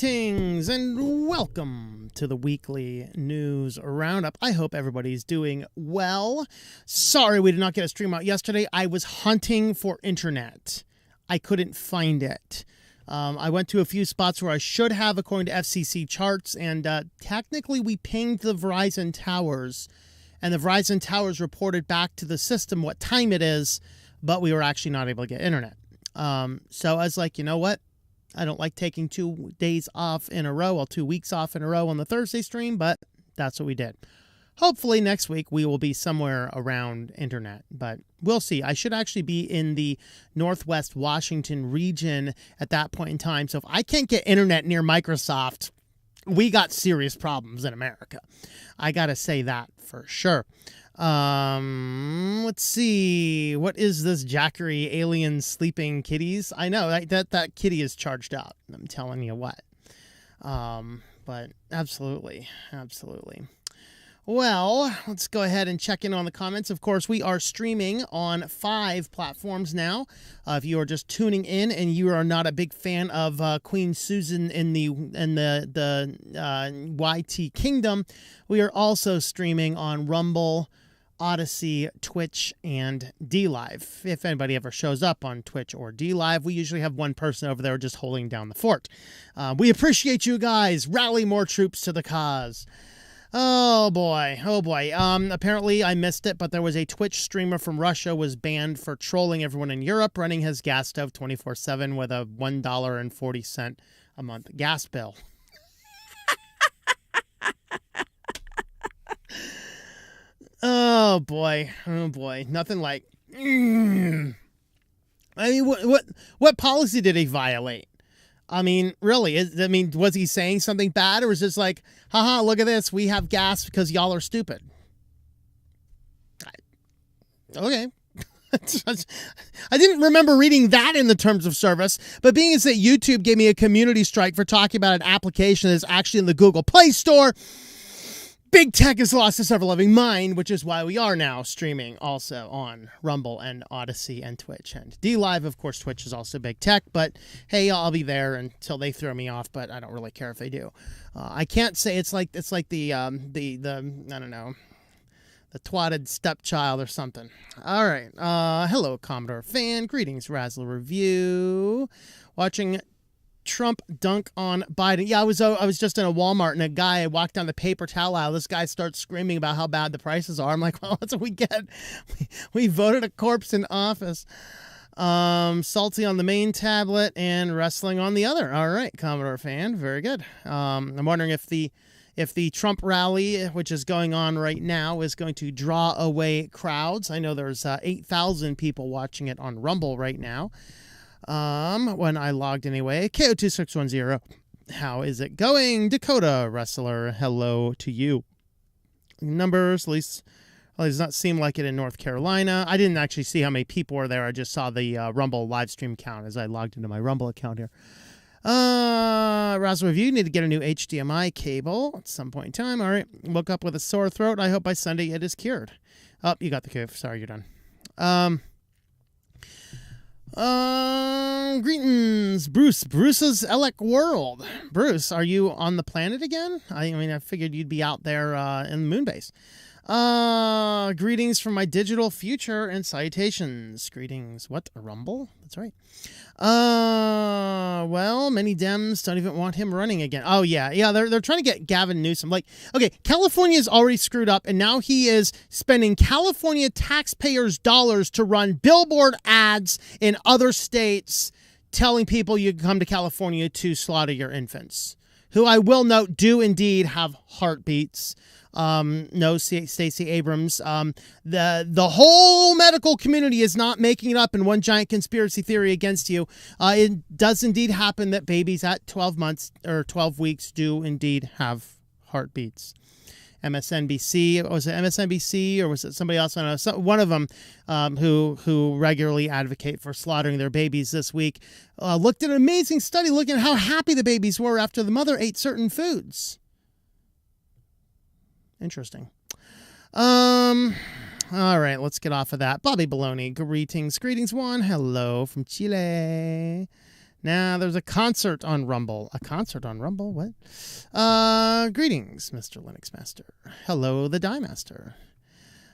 Greetings and welcome to the weekly news roundup. I hope everybody's doing well. Sorry we did not get a stream out yesterday. I was hunting for internet. I couldn't find it. I went to a few spots where I should have according to FCC charts, and technically we pinged the Verizon towers, and the Verizon towers reported back to the system what time it is, but we were actually not able to get internet. So I was like, you know what? I don't like taking 2 days off in a row, 2 weeks off in a row on the Thursday stream, but that's what we did. Hopefully next week we will be somewhere around internet, but we'll see. I should actually be in the Northwest Washington region at that point in time. So if I can't get internet near Microsoft, we got serious problems in America. I got to say that for sure. Let's see. What is this Jackery alien sleeping kitties? I know that kitty is charged up. I'm telling you what. But absolutely. Well, let's go ahead and check in on the comments. Of course, we are streaming on 5 platforms now. If you are just tuning in and you are not a big fan of Queen Susan in the YT Kingdom, we are also streaming on Rumble, Odyssey, Twitch, and DLive. If anybody ever shows up on Twitch or DLive, we usually have one person over there just holding down the fort. We appreciate you guys. Rally more troops to the cause. Oh boy. Apparently I missed it, but there was a Twitch streamer from Russia was banned for trolling everyone in Europe, running his gas stove 24/7 with a $1.40 a month gas bill. Oh boy. Nothing like. I mean, what policy did he violate? I mean, really? Was he saying something bad, or was it just like, haha, look at this, we have gas because y'all are stupid? Okay. I didn't remember reading that in the terms of service, but being as that YouTube gave me a community strike for talking about an application that's actually in the Google Play Store, Big Tech has lost its ever-loving mind, which is why we are now streaming also on Rumble and Odyssey and Twitch. And DLive, of course, Twitch is also Big Tech, but hey, I'll be there until they throw me off, but I don't really care if they do. I can't say it's like the I don't know, the twatted stepchild or something. All right. Hello, Commodore fan. Greetings, Razzle Review. Watching Trump dunk on Biden. Yeah, I was just in a Walmart, and I walked down the paper towel aisle. This guy starts screaming about how bad the prices are. I'm like, well, that's what we get. We voted a corpse in office. Salty on the main tablet and wrestling on the other. All right, Commodore fan, very good. I'm wondering if the Trump rally, which is going on right now, is going to draw away crowds. I know there's 8,000 people watching it on Rumble right now. When I logged anyway. KO2610. How is it going? Dakota Wrestler, hello to you. Numbers, at least does not seem like it in North Carolina. I didn't actually see how many people were there. I just saw the Rumble live stream count as I logged into my Rumble account here. Razzle Review, need to get a new HDMI cable at some point in time. All right. Woke up with a sore throat. I hope by Sunday it is cured. Oh, you got the cove. Sorry, you're done. Greetings, Bruce's Elec World. Bruce, are you on the planet again? I mean, I figured you'd be out there in the moon base. Greetings from my digital future and salutations. Greetings. What? A Rumble? That's right. Well, many Dems don't even want him running again. Oh, yeah. They're trying to get Gavin Newsom. Like, okay, California is already screwed up, and now he is spending California taxpayers' dollars to run billboard ads in other states telling people you can come to California to slaughter your infants, who I will note do indeed have heartbeats. No, Stacey Abrams. The whole medical community is not making it up in one giant conspiracy theory against you. It does indeed happen that babies at 12 months or 12 weeks do indeed have heartbeats. MSNBC, was it MSNBC or was it somebody else? I don't know. One of them who regularly advocate for slaughtering their babies this week looked at an amazing study looking at how happy the babies were after the mother ate certain foods. Interesting. All right, let's get off of that. Bobby Baloney, greetings, Juan. Hello from Chile. Now there's a concert on Rumble. A concert on Rumble? What? Greetings, Mr. Linux Master. Hello, the Die Master.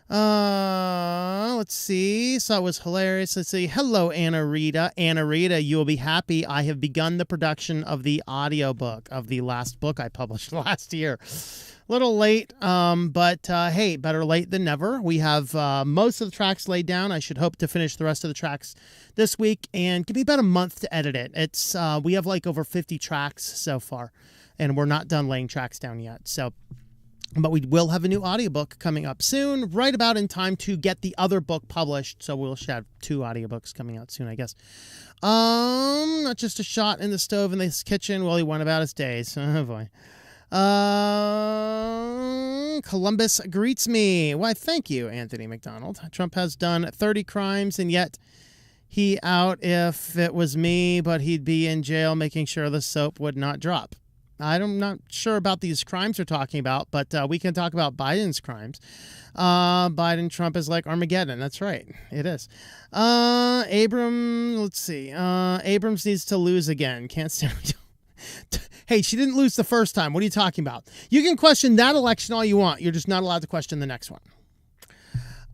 Let's see. So it was hilarious. Let's see. Hello, Anna Rita. Anna Rita, you will be happy. I have begun the production of the audiobook of the last book I published last year. A little late, but hey, better late than never. We have most of the tracks laid down. I should hope to finish the rest of the tracks this week, and give me about a month to edit it. It's we have like over 50 tracks so far, and we're not done laying tracks down yet. So, but we will have a new audiobook coming up soon, right about in time to get the other book published. So we'll have 2 audiobooks coming out soon, I guess. Not just a shot in the stove in this kitchen while he went about his days. Oh boy. Columbus greets me. Why, thank you, Anthony McDonald. Trump has done 30 crimes, and yet he out if it was me, but he'd be in jail making sure the soap would not drop. I'm not sure about these crimes we're talking about, but we can talk about Biden's crimes. Trump is like Armageddon. That's right. It is. Let's see. Abrams needs to lose again. Can't stand. Hey, she didn't lose the first time. What are you talking about? You can question that election all you want. You're just not allowed to question the next one.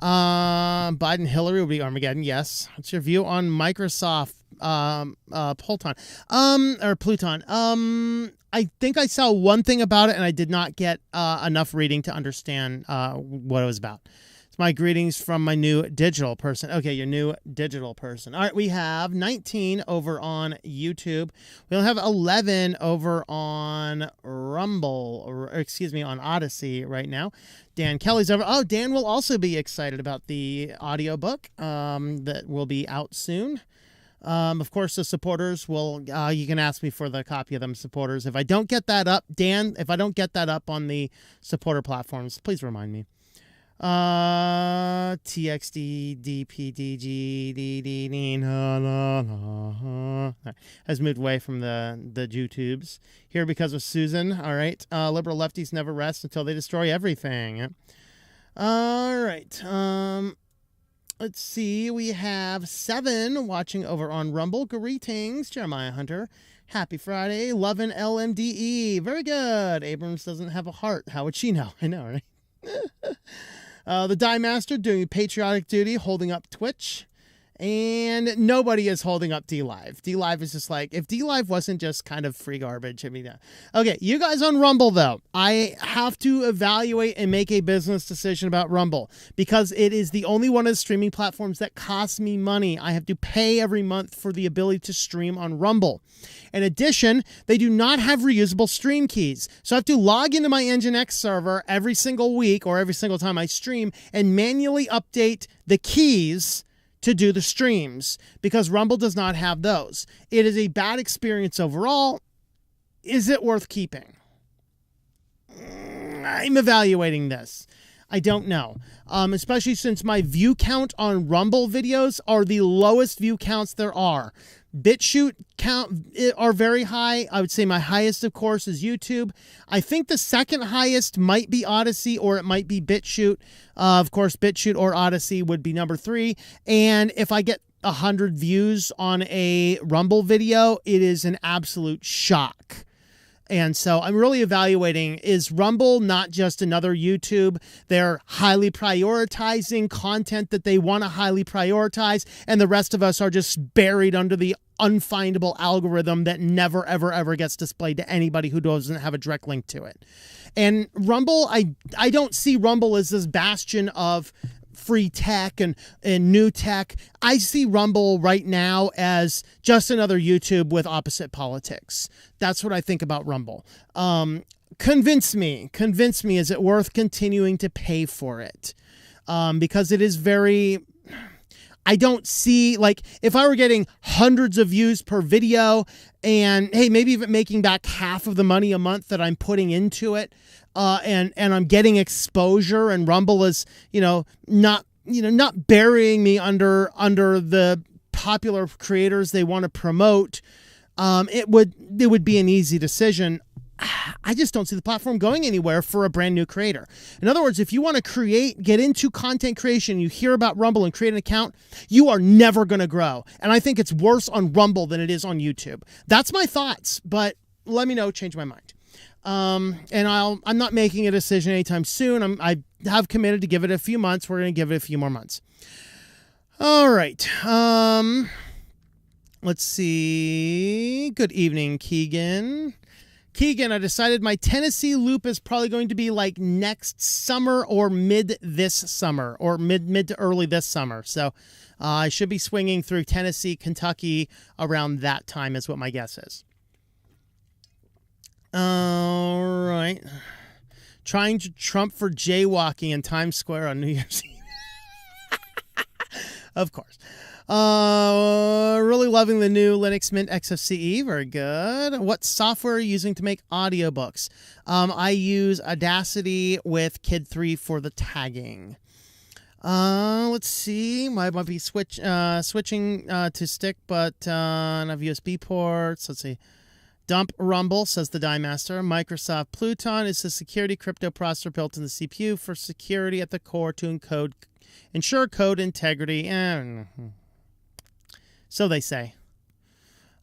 Biden Hillary will be Armageddon. Yes. What's your view on Microsoft Pluton? I think I saw one thing about it, and I did not get enough reading to understand what it was about. It's my greetings from my new digital person. Okay, your new digital person. All right, we have 19 over on YouTube. We only have 11 over on Rumble, or excuse me, on Odyssey right now. Dan Kelly's over. Oh, Dan will also be excited about the audiobook that will be out soon. Of course, the supporters will, you can ask me for the copy of them, supporters. If I don't get that up, Dan, if I don't get that up on the supporter platforms, please remind me. TXD, DPDG, has moved away from the YouTubes. Here because of Susan. All right. Liberal lefties never rest until they destroy everything. All right. Let's see. We have 7 watching over on Rumble. Greetings, Jeremiah Hunter. Happy Friday. Lovin' LMDE. Very good. Abrams doesn't have a heart. How would she know? I know, right? The Die Master doing patriotic duty, holding up Twitch. And nobody is holding up DLive. DLive is just like, if DLive wasn't just kind of free garbage, I mean, okay, you guys on Rumble, though, I have to evaluate and make a business decision about Rumble because it is the only one of the streaming platforms that costs me money. I have to pay every month for the ability to stream on Rumble. In addition, they do not have reusable stream keys. So I have to log into my Nginx server every single week or every single time I stream and manually update the keys to do the streams because Rumble does not have those. It is a bad experience overall. Is it worth keeping? I'm evaluating this. I don't know. Especially since my view count on Rumble videos are the lowest view counts there are. BitChute count are very high. I would say my highest, of course, is YouTube. I think the second highest might be Odyssey or it might be BitChute. Of course, BitChute or Odyssey would be number 3. And if I get 100 views on a Rumble video, it is an absolute shock. And so I'm really evaluating, is Rumble not just another YouTube? They're highly prioritizing content that they want to highly prioritize, and the rest of us are just buried under the unfindable algorithm that never, ever, ever gets displayed to anybody who doesn't have a direct link to it. And Rumble, I don't see Rumble as this bastion of free tech and new tech. I see Rumble right now as just another YouTube with opposite politics. That's what I think about Rumble. Convince me, is it worth continuing to pay for it? Because it is very, I don't see, like, if I were getting hundreds of views per video and, hey, maybe even making back half of the money a month that I'm putting into it, and I'm getting exposure, and Rumble is, not burying me under the popular creators they want to promote, it would be an easy decision. I just don't see the platform going anywhere for a brand new creator. In other words, if you want to get into content creation, you hear about Rumble and create an account, you are never going to grow. And I think it's worse on Rumble than it is on YouTube. That's my thoughts, but let me know, change my mind. And I'm not making a decision anytime soon. I have committed to give it a few months. We're going to give it a few more months. All right. Let's see. Good evening, Keegan. Keegan, I decided my Tennessee loop is probably going to be like next summer or mid this summer or mid to early this summer. So I should be swinging through Tennessee, Kentucky around that time is what my guess is. All right. Trying to trump for jaywalking in Times Square on New Year's Eve. Of course. Really loving the new Linux Mint XFCE. Very good. What software are you using to make audiobooks? I use Audacity with Kid 3 for the tagging. Let's see. Might be switching to stick, but I have USB ports. Let's see. Dump Rumble, says the Die Master. Microsoft Pluton is a security crypto processor built in the CPU for security at the core to ensure code integrity. So they say.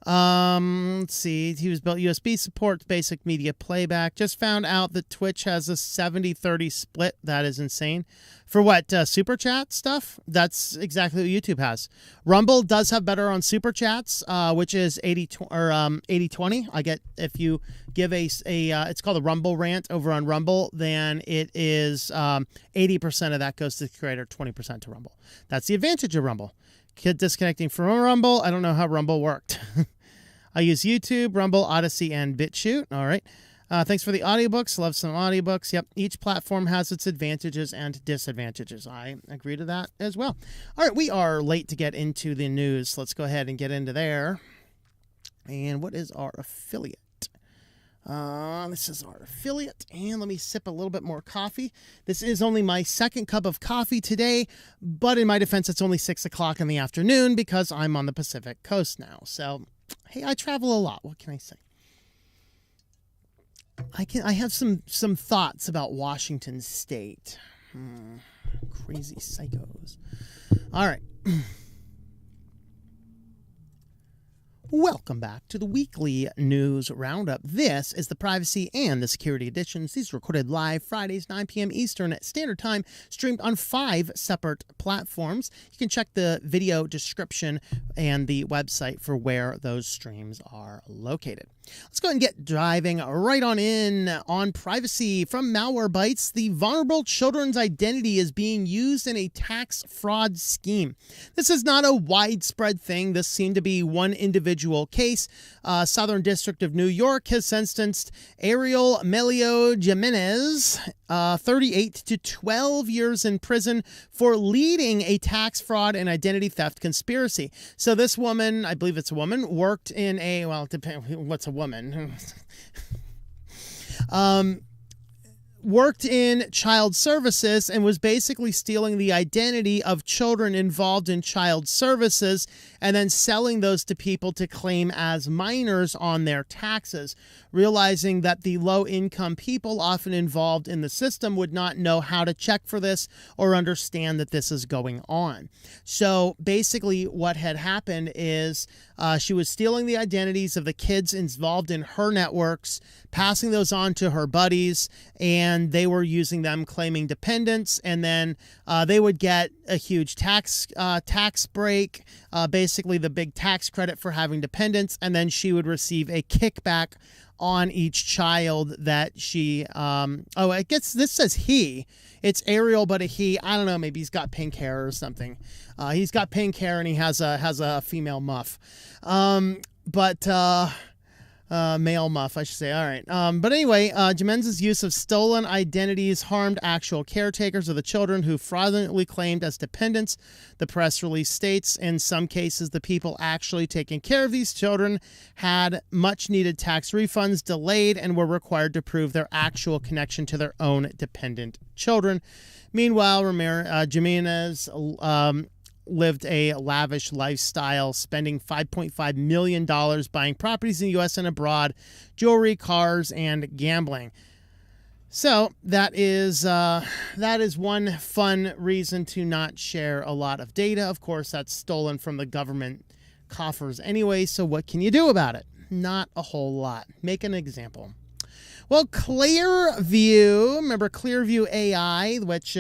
Let's see. He was built USB support, basic media playback. Just found out that Twitch has a 70-30 split. That is insane. For what? Super chat stuff? That's exactly what YouTube has. Rumble does have better on super chats, which is 80-20. I get if you give it's called a Rumble rant over on Rumble, then it is 80% of that goes to the creator, 20% to Rumble. That's the advantage of Rumble. Kid disconnecting from Rumble. I don't know how Rumble worked. I use YouTube, Rumble, Odyssey, and BitChute. All right. Thanks for the audiobooks. Love some audiobooks. Yep. Each platform has its advantages and disadvantages. I agree to that as well. All right. We are late to get into the news. Let's go ahead and get into there. And what is our affiliate? This is our affiliate, and let me sip a little bit more coffee. This is only my second cup of coffee today, but in my defense, it's only 6 o'clock in the afternoon because I'm on the Pacific Coast now. So, hey, I travel a lot. What can I say? I have some thoughts about Washington State. Crazy psychos. All right. Welcome back to the weekly news roundup. This is the privacy and the security editions. These are recorded live Fridays, 9 p.m. Eastern Standard Time, streamed on 5 separate platforms. You can check the video description and the website for where those streams are located. Let's go ahead and get diving right on in on privacy. From Malwarebytes, the vulnerable children's identity is being used in a tax fraud scheme. This is not a widespread thing. This seemed to be one individual case. Southern District of New York has sentenced Ariel Melio Jimenez, 38 to 12 years in prison for leading a tax fraud and identity theft conspiracy. So this woman, I believe it's a woman, worked in a, well, what's a woman? Worked in child services and was basically stealing the identity of children involved in child services and then selling those to people to claim as minors on their taxes, realizing that the low-income people often involved in the system would not know how to check for this or understand that this is going on. So basically what had happened is she was stealing the identities of the kids involved in her networks, passing those on to her buddies, and they were using them claiming dependents, and then they would get a huge tax break, basically the big tax credit for having dependents, and then she would receive a kickback on each child that she I guess this says he. It's Ariel, but a he. I don't know, maybe he's got pink hair or something. He's got pink hair and he has a female muff. Male muff, I should say. All right. But anyway, Jimenez's use of stolen identities harmed actual caretakers of the children who fraudulently claimed as dependents. The press release states, in some cases, the people actually taking care of these children had much-needed tax refunds delayed and were required to prove their actual connection to their own dependent children. Meanwhile, Jimenez lived a lavish lifestyle, spending $5.5 million buying properties in the U.S. and abroad, jewelry, cars, and gambling. So that is one fun reason to not share a lot of data. Of course, that's stolen from the government coffers anyway, so what can you do about it? Not a whole lot. Make an example. Well, Clearview, remember Clearview AI, which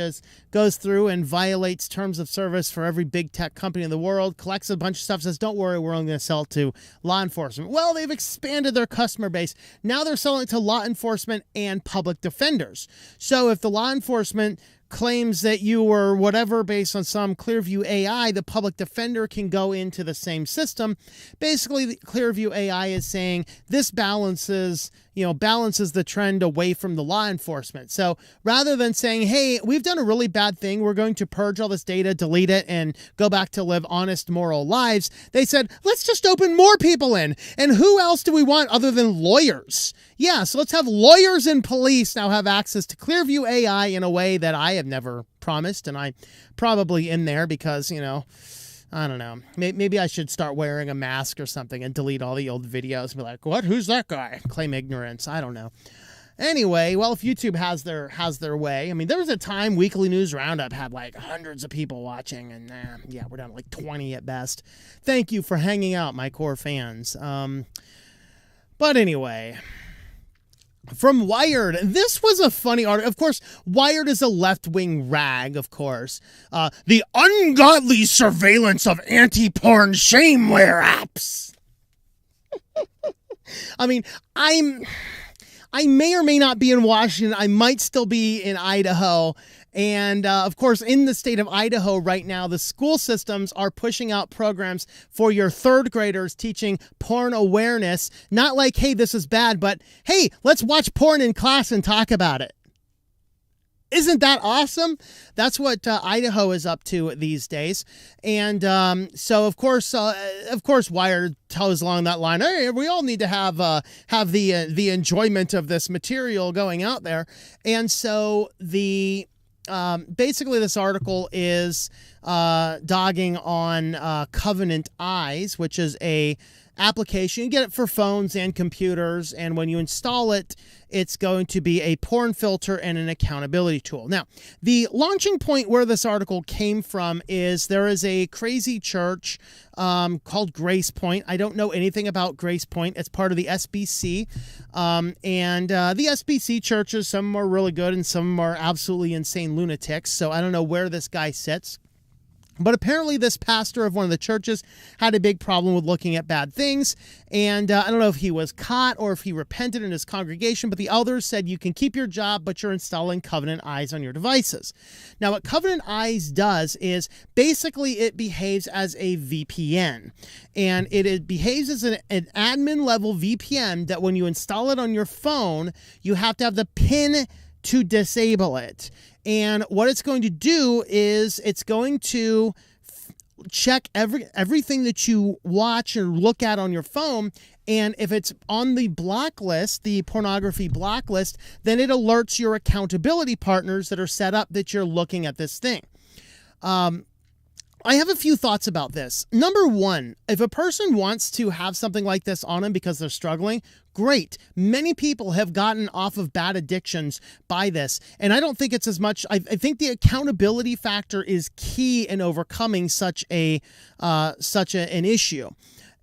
goes through and violates terms of service for every big tech company in the world, collects a bunch of stuff, says, don't worry, we're only going to sell it to law enforcement. Well, they've expanded their customer base. Now they're selling it to law enforcement and public defenders. So if the law enforcement claims that you were whatever based on some Clearview AI, the public defender can go into the same system. Basically, the Clearview AI is saying this balances the trend away from the law enforcement. So rather than saying, hey, we've done a really bad thing, we're going to purge all this data, delete it, and go back to live honest, moral lives, they said, let's just open more people in. And who else do we want other than lawyers? Yeah, so let's have lawyers and police now have access to Clearview AI in a way that I have never promised, and I probably in there because, I don't know. Maybe I should start wearing a mask or something and delete all the old videos and be like, what? Who's that guy? Claim ignorance. I don't know. Anyway, well, if YouTube has their way, I mean, there was a time Weekly News Roundup had like hundreds of people watching, and yeah, we're down to like 20 at best. Thank you for hanging out, my core fans. But anyway, from Wired, this was a funny article. Of course, Wired is a left-wing rag, of course. The ungodly surveillance of anti-porn shameware apps. I mean, I may or may not be in Washington. I might still be in Idaho. And, of course, in the state of Idaho right now, the school systems are pushing out programs for your third graders teaching porn awareness. Not like, hey, this is bad, but, hey, let's watch porn in class and talk about it. Isn't that awesome? That's what Idaho is up to these days. And so, of course, Wired tells along that line, hey, we all need to have the enjoyment of this material going out there. And so basically, this article is dogging on Covenant Eyes, which is a application. You get it for phones and computers, and when you install it, it's going to be a porn filter and an accountability tool. Now, the launching point where this article came from is there is a crazy church called Grace Point. I don't know anything about Grace Point. It's part of the SBC, and the SBC churches, some are really good and some are absolutely insane lunatics, so I don't know where this guy sits. But apparently this pastor of one of the churches had a big problem with looking at bad things. And I don't know if he was caught or if he repented in his congregation, but the elders said you can keep your job, but you're installing Covenant Eyes on your devices. Now, what Covenant Eyes does is basically it behaves as a VPN. And it behaves as an admin level VPN that when you install it on your phone, you have to have the PIN to disable it. And what it's going to do is it's going to check everything that you watch or look at on your phone. And if it's on the block list, the pornography block list, then it alerts your accountability partners that are set up that you're looking at this thing. I have a few thoughts about this. Number one, if a person wants to have something like this on them because they're struggling, great. Many people have gotten off of bad addictions by this. And I don't think it's as much, I think the accountability factor is key in overcoming such an issue.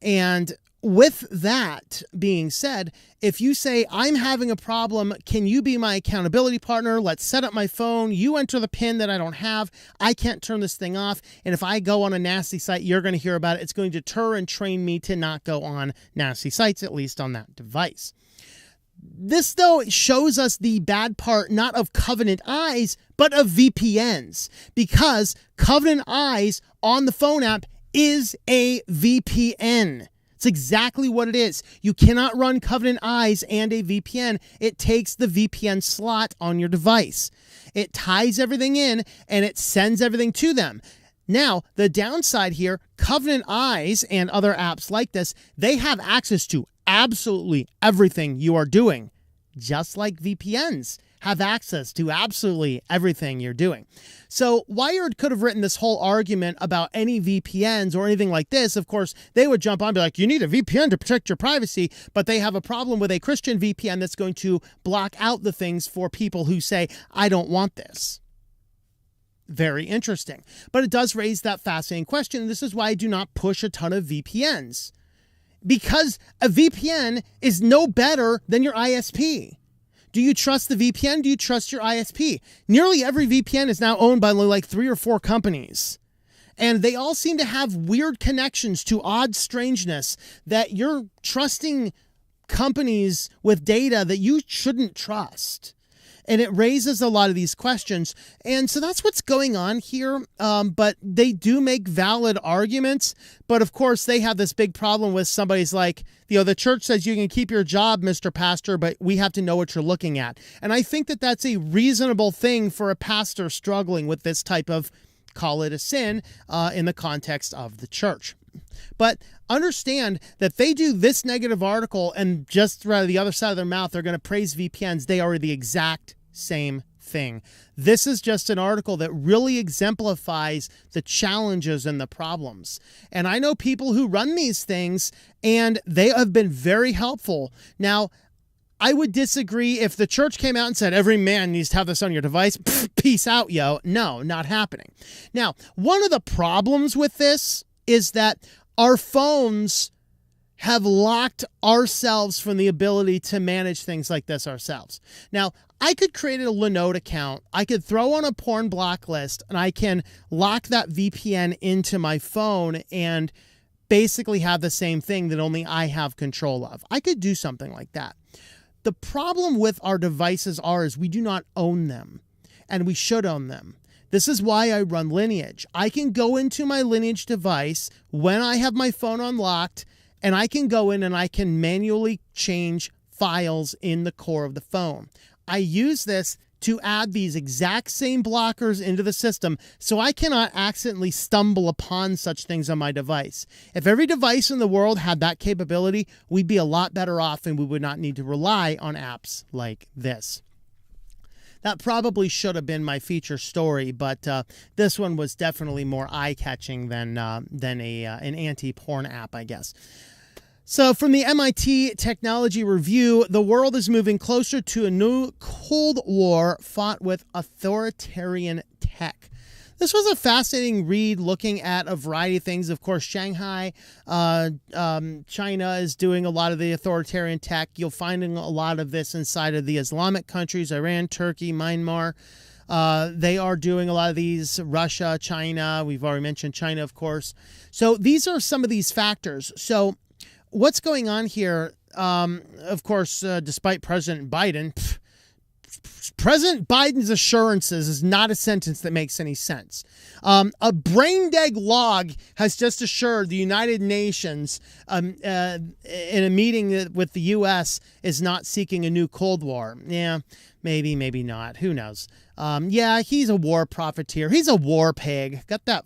And with that being said, if you say, I'm having a problem, can you be my accountability partner? Let's set up my phone. You enter the PIN that I don't have. I can't turn this thing off. And if I go on a nasty site, you're going to hear about it. It's going to deter and train me to not go on nasty sites, at least on that device. This, though, shows us the bad part, not of Covenant Eyes, but of VPNs, because Covenant Eyes on the phone app is a VPN. It's exactly what it is. You cannot run Covenant Eyes and a VPN. It takes the VPN slot on your device. It ties everything in and it sends everything to them. Now, the downside here, Covenant Eyes and other apps like this, they have access to absolutely everything you are doing. just like VPNs have access to absolutely everything you're doing. So Wired could have written this whole argument about any VPNs or anything like this. Of course, they would jump on and be like, you need a VPN to protect your privacy, but they have a problem with a Christian VPN that's going to block out the things for people who say, I don't want this. Very interesting. But it does raise that fascinating question. And this is why I do not push a ton of VPNs. Because a VPN is no better than your ISP. Do you trust the VPN? Do you trust your ISP? Nearly every VPN is now owned by like 3 or 4 companies. And they all seem to have weird connections to odd strangeness that you're trusting companies with data that you shouldn't trust. And it raises a lot of these questions. And so that's what's going on here. But they do make valid arguments. But of course, they have this big problem with somebody's like, the church says you can keep your job, Mr. Pastor, but we have to know what you're looking at. And I think that that's a reasonable thing for a pastor struggling with this type of, call it a sin, in the context of the church. But understand that they do this negative article and just right the other side of their mouth, they're going to praise VPNs. They are the exact same thing. This is just an article that really exemplifies the challenges and the problems. And I know people who run these things and they have been very helpful. Now, I would disagree if the church came out and said, every man needs to have this on your device. Peace out, yo. No, not happening. Now, one of the problems with this is that our phones have locked ourselves from the ability to manage things like this ourselves. Now, I could create a Linode account. I could throw on a porn block list and I can lock that VPN into my phone and basically have the same thing that only I have control of. I could do something like that. The problem with our devices is we do not own them, and we should own them. This is why I run Lineage. I can go into my Lineage device when I have my phone unlocked, and I can go in and I can manually change files in the core of the phone. I use this to add these exact same blockers into the system so I cannot accidentally stumble upon such things on my device. If every device in the world had that capability, we'd be a lot better off and we would not need to rely on apps like this. That probably should have been my feature story, but this one was definitely more eye-catching than an anti-porn app, I guess. So from the MIT Technology Review, the world is moving closer to a new Cold War fought with authoritarian tech. This was a fascinating read looking at a variety of things. Of course, Shanghai, China is doing a lot of the authoritarian tech. You'll find a lot of this inside of the Islamic countries, Iran, Turkey, Myanmar. They are doing a lot of these, Russia, China. We've already mentioned China, of course. So these are some of these factors. So what's going on here, of course, despite President Biden, President Biden's assurances is not a sentence that makes any sense. A brain dead log has just assured the United Nations in a meeting with the U.S. is not seeking a new Cold War. Yeah, maybe, maybe not. Who knows? Yeah, he's a war profiteer. He's a war pig. Got that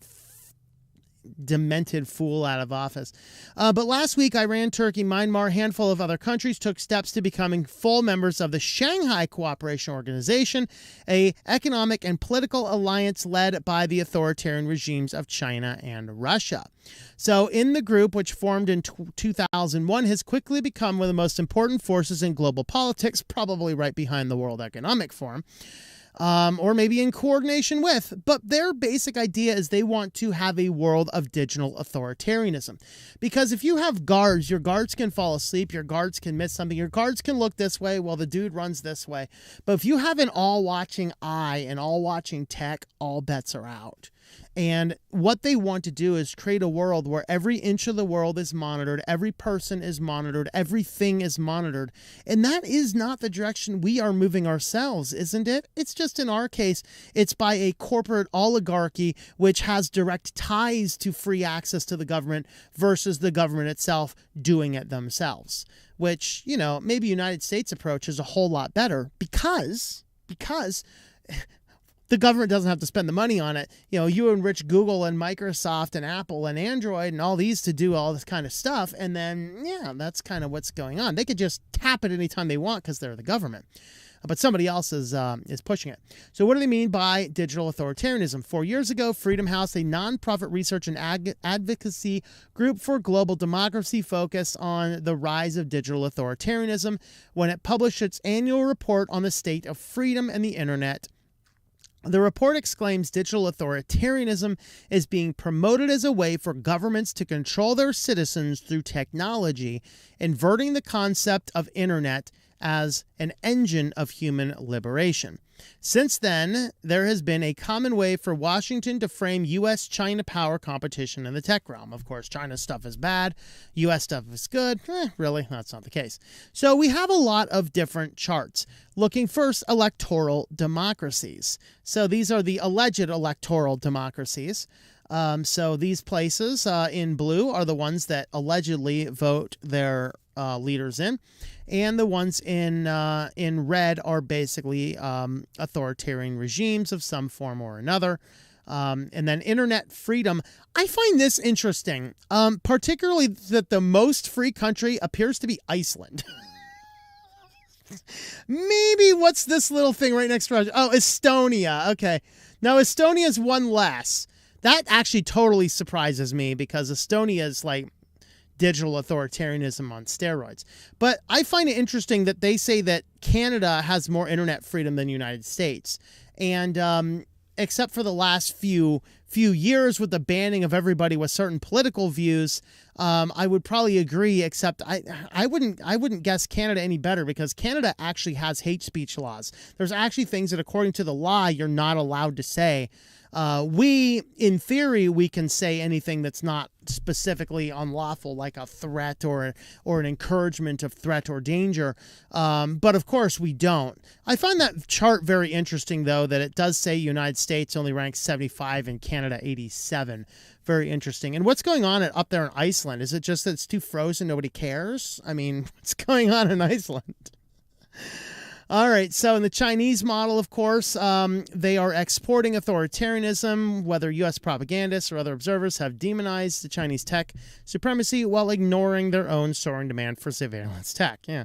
demented fool out of office. But last week, Iran, Turkey, Myanmar, a handful of other countries took steps to becoming full members of the Shanghai Cooperation Organization, a economic and political alliance led by the authoritarian regimes of China and Russia. So in the group, which formed in 2001, has quickly become one of the most important forces in global politics, probably right behind the World Economic Forum. Or maybe in coordination with. But their basic idea is they want to have a world of digital authoritarianism. Because if you have guards, your guards can fall asleep, your guards can miss something, your guards can look this way while the dude runs this way. But if you have an all-watching eye and all-watching tech, all bets are out. And what they want to do is create a world where every inch of the world is monitored, every person is monitored, everything is monitored. And that is not the direction we are moving ourselves, isn't it? It's just in our case, it's by a corporate oligarchy which has direct ties to free access to the government versus the government itself doing it themselves. Which, you know, maybe United States approach is a whole lot better because the government doesn't have to spend the money on it. You know, you enrich Google and Microsoft and Apple and Android and all these to do all this kind of stuff. And then, yeah, that's kind of what's going on. They could just tap it anytime they want because they're the government. But somebody else is pushing it. So what do they mean by digital authoritarianism? 4 years ago, Freedom House, a nonprofit research and advocacy group for global democracy, focused on the rise of digital authoritarianism when it published its annual report on the state of freedom and the internet. The report exclaims digital authoritarianism is being promoted as a way for governments to control their citizens through technology, inverting the concept of internet as an engine of human liberation. Since then, there has been a common way for Washington to frame U.S.-China power competition in the tech realm. Of course, China's stuff is bad, U.S. stuff is good. Really, that's not the case. So we have a lot of different charts. Looking first, electoral democracies. So these are the alleged electoral democracies. So these places in blue are the ones that allegedly vote their leaders in, and the ones in red are basically authoritarian regimes of some form or another. And then internet freedom. I find this interesting, particularly that the most free country appears to be Iceland. Maybe what's this little thing right next to Russia? Oh, Estonia. Okay. Now Estonia's one less. That actually totally surprises me because Estonia is like digital authoritarianism on steroids. But I find it interesting that they say that Canada has more internet freedom than the United States. And except for the last few years with the banning of everybody with certain political views, I would probably agree, except I wouldn't guess Canada any better because Canada actually has hate speech laws. There's actually things that according to the law you're not allowed to say. In theory, we can say anything that's not specifically unlawful, like a threat or an encouragement of threat or danger. But of course, we don't. I find that chart very interesting, though, that it does say United States only ranks 75 and Canada 87. Very interesting. And what's going on up there in Iceland? Is it just that it's too frozen, nobody cares? I mean, what's going on in Iceland? All right, so in the Chinese model, of course, they are exporting authoritarianism, whether U.S. propagandists or other observers have demonized the Chinese tech supremacy while ignoring their own soaring demand for surveillance tech. Yeah.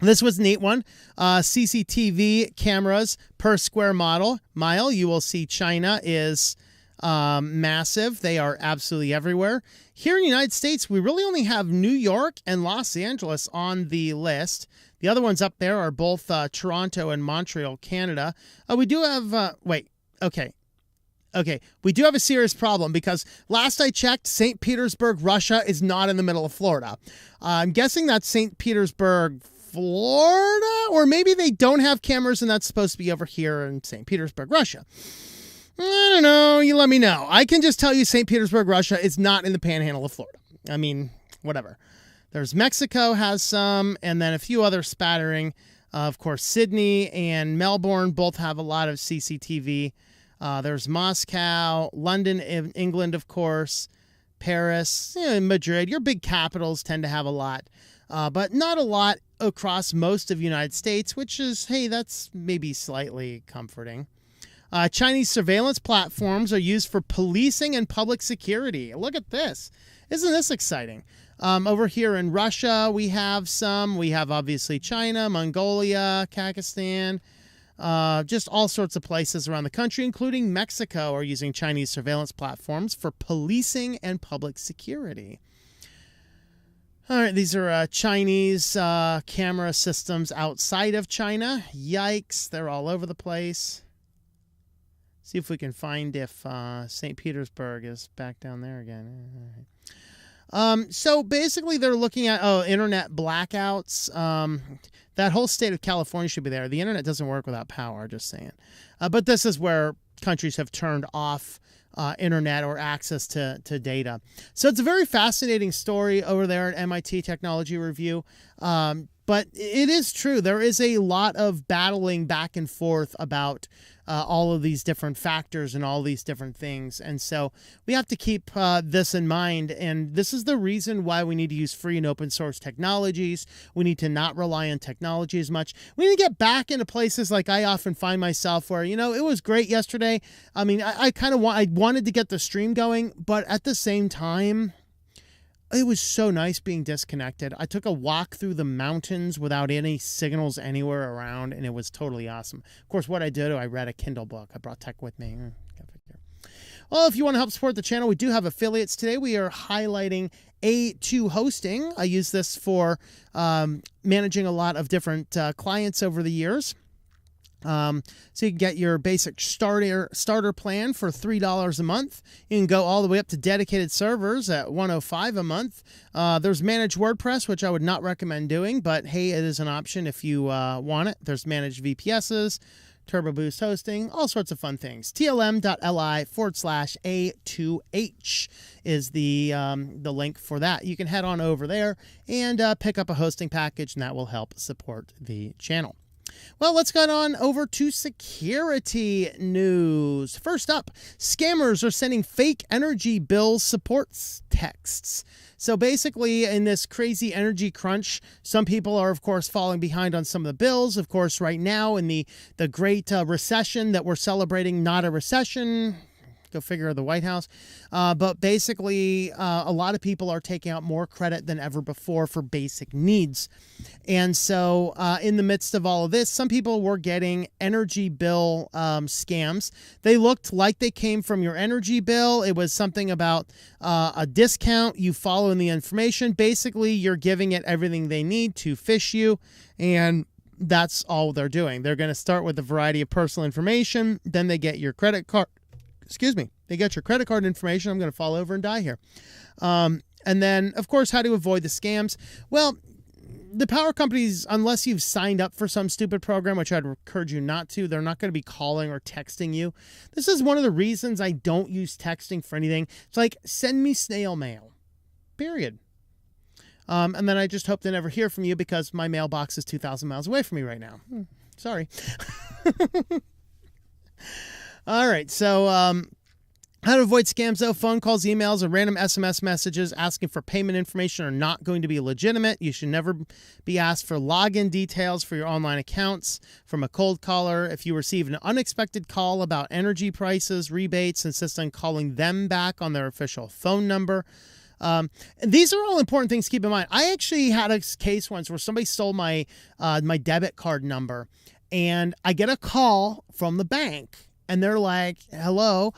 This was a neat one. CCTV cameras per square mile. You will see China is massive. They are absolutely everywhere. Here in the United States, we really only have New York and Los Angeles on the list. The other ones up there are both Toronto and Montreal, Canada. We do have, we do have a serious problem because last I checked, St. Petersburg, Russia is not in the middle of Florida. I'm guessing that's St. Petersburg, Florida, or maybe they don't have cameras and that's supposed to be over here in St. Petersburg, Russia. I don't know. You let me know. I can just tell you St. Petersburg, Russia is not in the panhandle of Florida. I mean, whatever. There's Mexico has some, and then a few other spattering. Of course, Sydney and Melbourne both have a lot of CCTV. There's Moscow, London, England, of course, Paris, Madrid. Your big capitals tend to have a lot, but not a lot across most of the United States, which is, hey, that's maybe slightly comforting. Chinese surveillance platforms are used for policing and public security. Look at this. Isn't this exciting? Over here in Russia, we have some. We have obviously China, Mongolia, Kazakhstan, just all sorts of places around the country, including Mexico, are using Chinese surveillance platforms for policing and public security. All right, these are Chinese camera systems outside of China. Yikes, they're all over the place. See if we can find if St. Petersburg is back down there again. All right. So basically they're looking at, internet blackouts. That whole state of California should be there. The internet doesn't work without power, just saying. But this is where countries have turned off internet or access to data. So it's a very fascinating story over there at MIT Technology Review. But it is true. There is a lot of battling back and forth about all of these different factors and all these different things. And so we have to keep this in mind. And this is the reason why we need to use free and open source technologies. We need to not rely on technology as much. We need to get back into places like I often find myself where, you know, it was great yesterday. I mean, I wanted to get the stream going, but at the same time, it was so nice being disconnected. I took a walk through the mountains without any signals anywhere around, and it was totally awesome. Of course, what I did, I read a Kindle book. I brought tech with me. Well, if you want to help support the channel, we do have affiliates today. We are highlighting A2 Hosting. I use this for managing a lot of different clients over the years. So you can get your basic starter plan for $3 a month. You can go all the way up to dedicated servers at $105 a month. There's managed WordPress, which I would not recommend doing, but hey, it is an option if you want it. There's managed VPSs, Turbo Boost hosting, all sorts of fun things. tlm.li/A2H is the link for that. You can head on over there and pick up a hosting package, and that will help support the channel. Well, let's get on over to security news. First up, scammers are sending fake energy bill supports texts. So basically, in this crazy energy crunch, some people are, of course, falling behind on some of the bills. Of course, right now in the great recession that we're celebrating, not a recession. Go figure, the White House. But basically, a lot of people are taking out more credit than ever before for basic needs. And so in the midst of all of this, some people were getting energy bill scams. They looked like they came from your energy bill. It was something about a discount. You follow in the information. Basically, you're giving it everything they need to phish you. And that's all they're doing. They're going to start with a variety of personal information. Then they get your credit card. Excuse me, they get your credit card information. I'm going to fall over and die here. And then, of course, how to avoid the scams. Well, the power companies, unless you've signed up for some stupid program, which I'd encourage you not to, they're not going to be calling or texting you. This is one of the reasons I don't use texting for anything. It's like, send me snail mail, period. And then I just hope to never hear from you because my mailbox is 2,000 miles away from me right now. Sorry. All right, so how to avoid scams, though. Phone calls, emails, and random SMS messages asking for payment information are not going to be legitimate. You should never be asked for login details for your online accounts from a cold caller. If you receive an unexpected call about energy prices, rebates, insist on calling them back on their official phone number. These are all important things to keep in mind. I actually had a case once where somebody stole my my debit card number, and I get a call from the bank. And they're like, hello,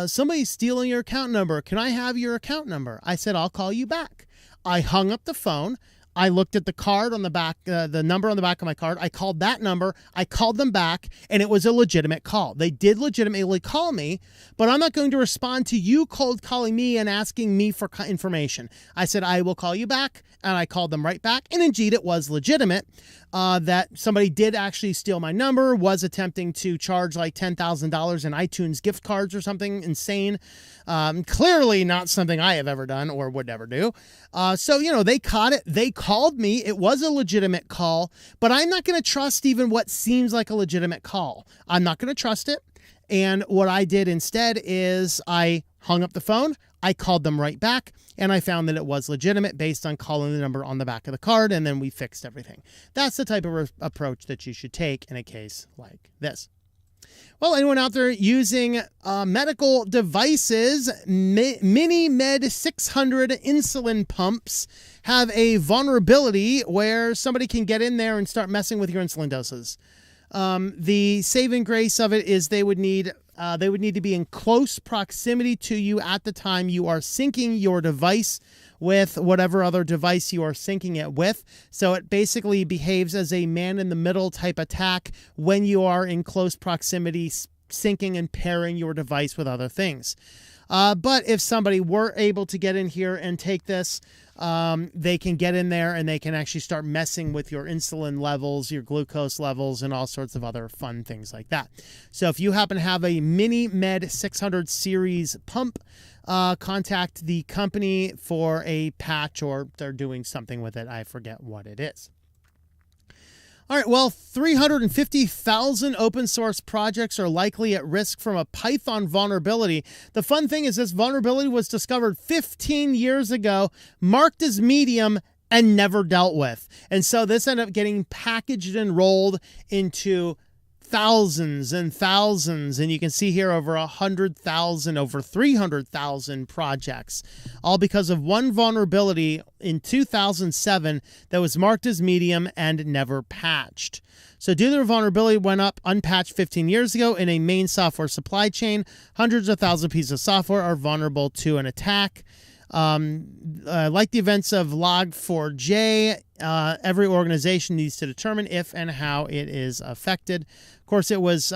somebody's stealing your account number. Can I have your account number? I said, I'll call you back. I hung up the phone. I looked at the card on the back, the number on the back of my card. I called that number. I called them back, and it was a legitimate call. They did legitimately call me, but I'm not going to respond to you cold calling me and asking me for information. I said, I will call you back, and I called them right back. And indeed, it was legitimate that somebody did actually steal my number, was attempting to charge like $10,000 in iTunes gift cards or something insane. Clearly not something I have ever done or would never do. So, you know, they caught it. They called me. It was a legitimate call, but I'm not going to trust even what seems like a legitimate call. I'm not going to trust it. And what I did instead is I hung up the phone. I called them right back, and I found that it was legitimate based on calling the number on the back of the card, and then we fixed everything. That's the type of approach that you should take in a case like this. Well, anyone out there using medical devices, Mini Med 600 insulin pumps have a vulnerability where somebody can get in there and start messing with your insulin doses. The saving grace of it is they would need to be in close proximity to you at the time you are syncing your device with whatever other device you are syncing it with. So it basically behaves as a man-in-the-middle type attack when you are in close proximity, syncing and pairing your device with other things. But if somebody were able to get in here and take this, they can get in there and they can actually start messing with your insulin levels, your glucose levels, and all sorts of other fun things like that. So if you happen to have a Mini Med 600 series pump, contact the company for a patch, or they're doing something with it. I forget what it is. All right, well, 350,000 open source projects are likely at risk from a Python vulnerability. The fun thing is this vulnerability was discovered 15 years ago, marked as medium, and never dealt with. And so this ended up getting packaged and rolled into thousands and thousands, and you can see here over 100,000, over 300,000 projects, all because of one vulnerability in 2007 that was marked as medium and never patched. So due to the vulnerability went up unpatched 15 years ago in a main software supply chain, hundreds of thousands of pieces of software are vulnerable to an attack. Like the events of Log4j, every organization needs to determine if and how it is affected. Of course, it was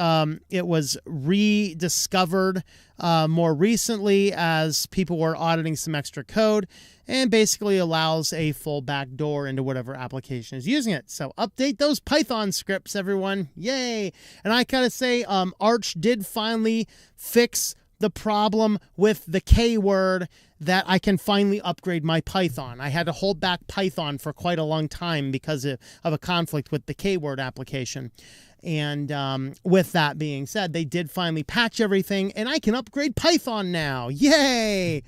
rediscovered more recently as people were auditing some extra code, and basically allows a full backdoor into whatever application is using it. So update those Python scripts, everyone. Yay! And I gotta say, Arch did finally fix the problem with the K word, that I can finally upgrade my Python. I had to hold back Python for quite a long time because of a conflict with the K word application. And with that being said, they did finally patch everything, and I can upgrade Python now. Yay!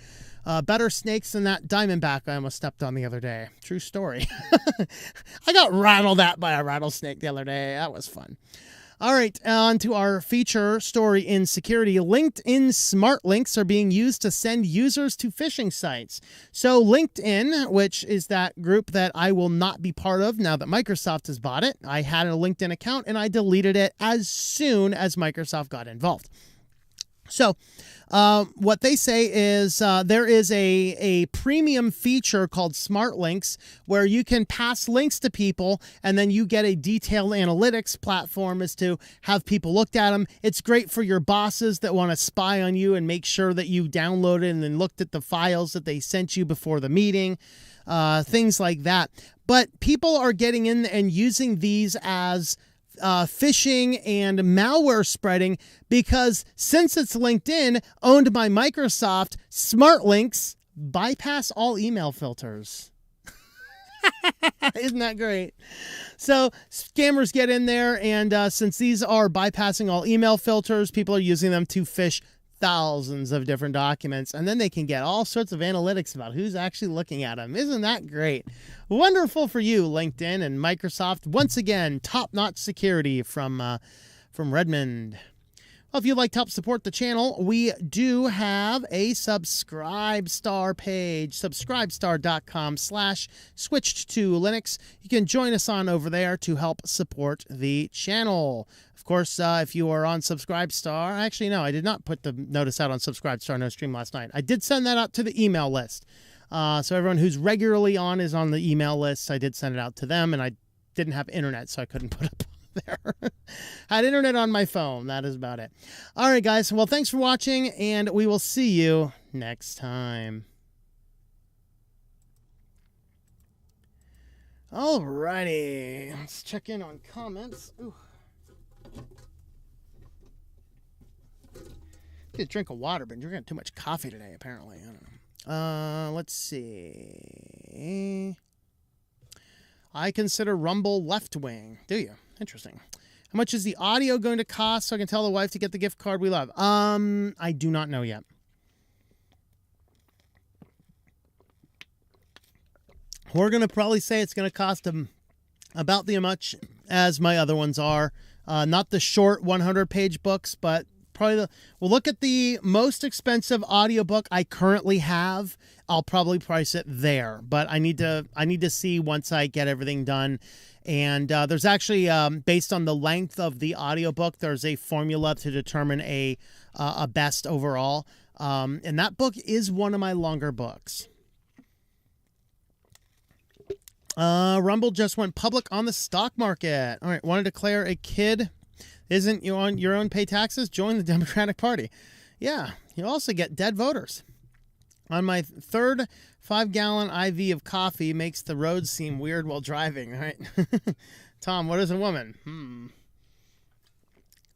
Better snakes than that diamondback I almost stepped on the other day. True story. I got rattled at by a rattlesnake the other day. That was fun. All right, on to our feature story in security. LinkedIn smart links are being used to send users to phishing sites. So LinkedIn, which is that group that I will not be part of now that Microsoft has bought it. I had a LinkedIn account and I deleted it as soon as Microsoft got involved. So what they say is there is a premium feature called Smart Links where you can pass links to people and then you get a detailed analytics platform as to have people looked at them. It's great for your bosses that want to spy on you and make sure that you downloaded and then looked at the files that they sent you before the meeting, things like that. But people are getting in and using these as phishing and malware spreading because since it's LinkedIn owned by Microsoft, smart links bypass all email filters. Isn't that great? So scammers get in there, and since these are bypassing all email filters, people are using them to phish thousands of different documents, and then they can get all sorts of analytics about who's actually looking at them. Isn't that great? Wonderful for you, LinkedIn and Microsoft. Once again, top-notch security from Redmond. Well, if you'd like to help support the channel, we do have a Subscribe Star page, subscribestar.com/switchedtolinux. You can join us on over there to help support the channel. Of course, if you are on Subscribestar, actually, no, I did not put the notice out on Subscribestar, no stream last night. I did send that out to the email list. So everyone who's regularly on is on the email list. I did send it out to them, and I didn't have internet, so I couldn't put it there. I had internet on my phone. That is about it. All right, guys. Well, thanks for watching, and we will see you next time. All righty. Let's check in on comments. Ooh. Get a drink of water, but drinking too much coffee today, apparently. I don't know. Let's see. I consider Rumble left wing. Do you? Interesting. How much is the audio going to cost so I can tell the wife to get the gift card we love? I do not know yet. We're going to probably say it's going to cost them about the much as my other ones are. Not the short 100-page books, but probably we'll look at the most expensive audiobook I currently have. I'll probably price it there, but I need to see once I get everything done. And there's actually, based on the length of the audiobook, there's a formula to determine a best overall. And that book is one of my longer books. Rumble just went public on the stock market. All right, want to declare a kid isn't you on your own pay taxes? Join the Democratic Party. Yeah, you also get dead voters. On my third 5-gallon IV of coffee makes the roads seem weird while driving, right? Tom, what is a woman?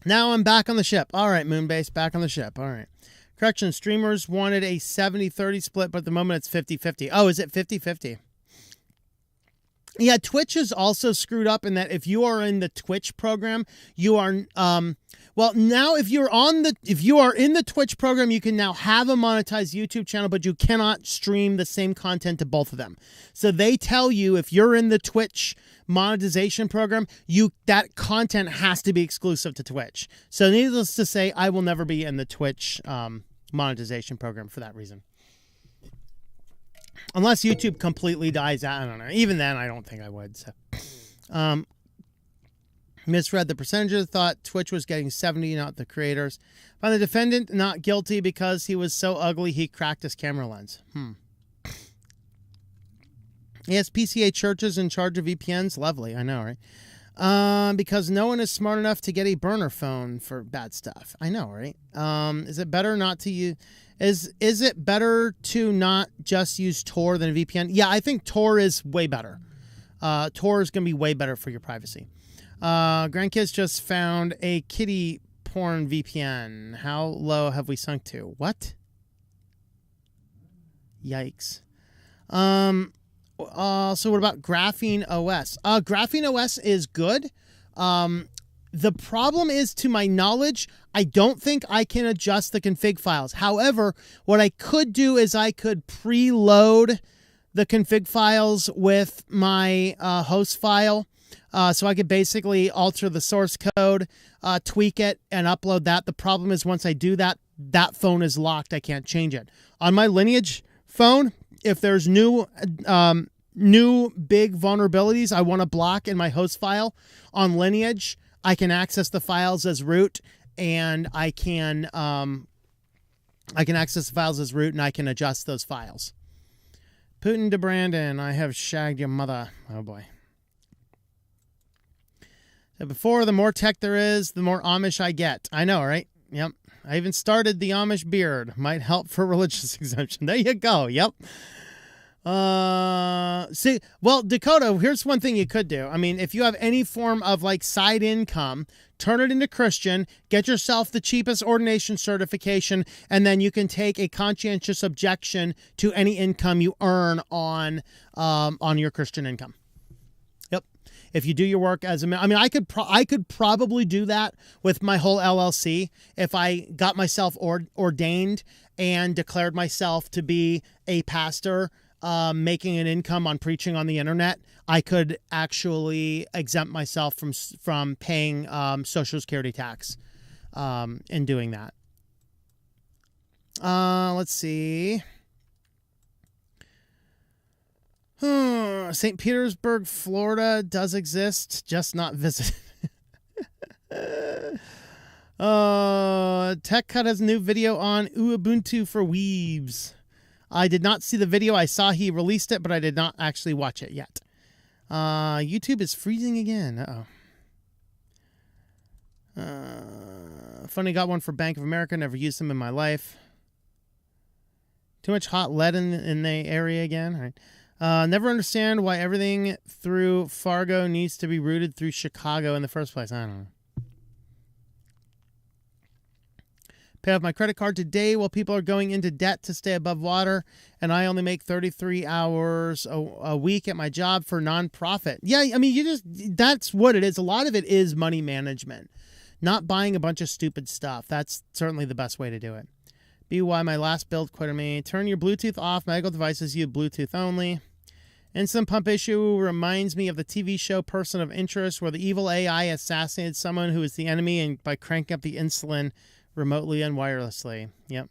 Now I'm back on the ship. All right, Moonbase, back on the ship. All right. Correction, streamers wanted a 70-30 split, but at the moment it's 50-50. Oh, is it 50-50? Yeah, Twitch is also screwed up in that if you are in the Twitch program, you are well, now if you are in the Twitch program, you can now have a monetized YouTube channel, but you cannot stream the same content to both of them. So they tell you if you're in the Twitch monetization program, that content has to be exclusive to Twitch. So needless to say, I will never be in the Twitch monetization program for that reason. Unless YouTube completely dies out. I don't know. Even then, I don't think I would. So, misread the percentages. Thought Twitch was getting 70, not the creators. Found the defendant not guilty because he was so ugly he cracked his camera lens. Yes, PCA churches in charge of VPNs. Lovely. I know, right? Because no one is smart enough to get a burner phone for bad stuff. I know, right? Is it better not to use... Is it better to not just use Tor than a VPN? Yeah, I think Tor is way better. Tor is going to be way better for your privacy. Grandkids just found a kitty porn VPN. How low have we sunk to? What? Yikes. So what about Graphene OS? Graphene OS is good. The problem is, to my knowledge, I don't think I can adjust the config files. However, what I could do is I could preload the config files with my host file. So I could basically alter the source code, tweak it, and upload that. The problem is once I do that, that phone is locked. I can't change it. On my Lineage phone, if there's new big vulnerabilities I want to block in my host file on Lineage, I can access the files as root, and I can access the files as root, and I can adjust those files. Putin to Brandon, I have shagged your mother. Oh boy. So before, the more tech there is, the more Amish I get. I know, right? Yep. I even started the Amish beard. Might help for religious exemption. There you go. Yep. See, well, Dakota, here's one thing you could do. I mean, if you have any form of like side income, turn it into Christian, get yourself the cheapest ordination certification, and then you can take a conscientious objection to any income you earn on your Christian income. Yep. If you do your work as I could probably do that with my whole LLC if I got myself ordained and declared myself to be a pastor. Making an income on preaching on the internet, I could actually exempt myself from paying Social Security tax in doing that. Let's see. St. Petersburg, Florida does exist, just not visited. Tech Cut has a new video on Ubuntu for Weebs. I did not see the video. I saw he released it, but I did not actually watch it yet. YouTube is freezing again. Funny, got one for Bank of America. Never used them in my life. Too much hot lead in the area again. All right. Never understand why everything through Fargo needs to be routed through Chicago in the first place. I don't know. Pay off my credit card today while people are going into debt to stay above water, and I only make 33 hours a week at my job for nonprofit. Yeah, I mean, that's what it is. A lot of it is money management, not buying a bunch of stupid stuff. That's certainly the best way to do it. BY, my last build quitted me. Turn your Bluetooth off. Medical devices use Bluetooth only. Insulin pump issue reminds me of the TV show Person of Interest, where the evil AI assassinated someone who is the enemy and by cranking up the insulin remotely and wirelessly. Yep.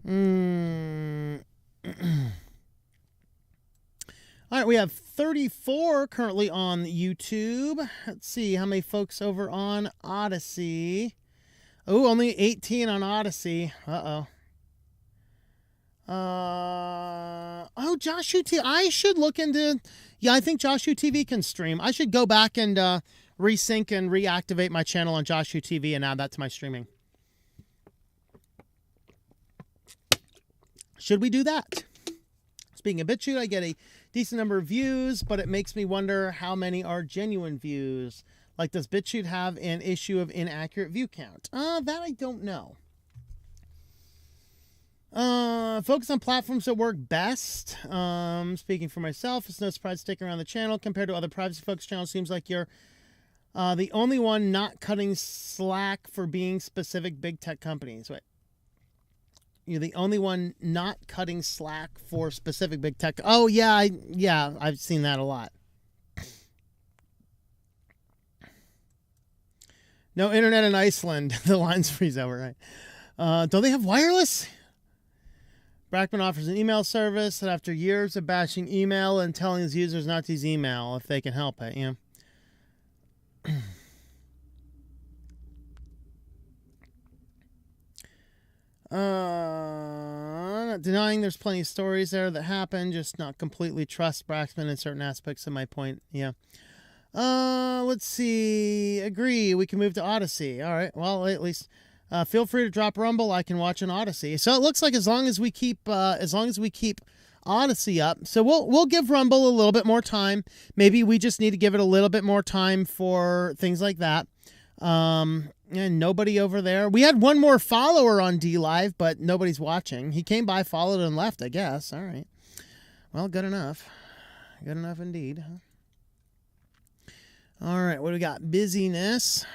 All right, we have 34 currently on YouTube. Let's see how many folks over on Odyssey. Oh, only 18 on Odyssey. Uh-oh. Josh TV. I should look into... Yeah, I think Josh TV can stream. I should go back and resync and reactivate my channel on Josh TV and add that to my streaming. Should we do that? Speaking of BitChute, I get a decent number of views, but it makes me wonder how many are genuine views. Like, does BitChute have an issue of inaccurate view count? That I don't know. Focus on platforms that work best. Speaking for myself, it's no surprise sticking around the channel. Compared to other privacy-focused channels, seems like you're the only one not cutting slack for being specific big tech companies. Wait. You're the only one not cutting slack for specific big tech. Oh, yeah, I've seen that a lot. No internet in Iceland. The lines freeze over, right? Don't they have wireless? Brackman offers an email service that after years of bashing email and telling his users not to use email if they can help it, you know. Not denying there's plenty of stories there that happen, just not completely trust Braxman in certain aspects of my point. Yeah. Let's see. Agree. We can move to Odyssey. All right. Well, at least feel free to drop Rumble. I can watch an Odyssey. So it looks like as long as we keep Odyssey up, so we'll give Rumble a little bit more time. Maybe we just need to give it a little bit more time for things like that. And nobody over there. We had one more follower on D Live, but nobody's watching. He came by, followed, and left, I guess. All right. Well, good enough. Good enough indeed. All right, what do we got? Busyness.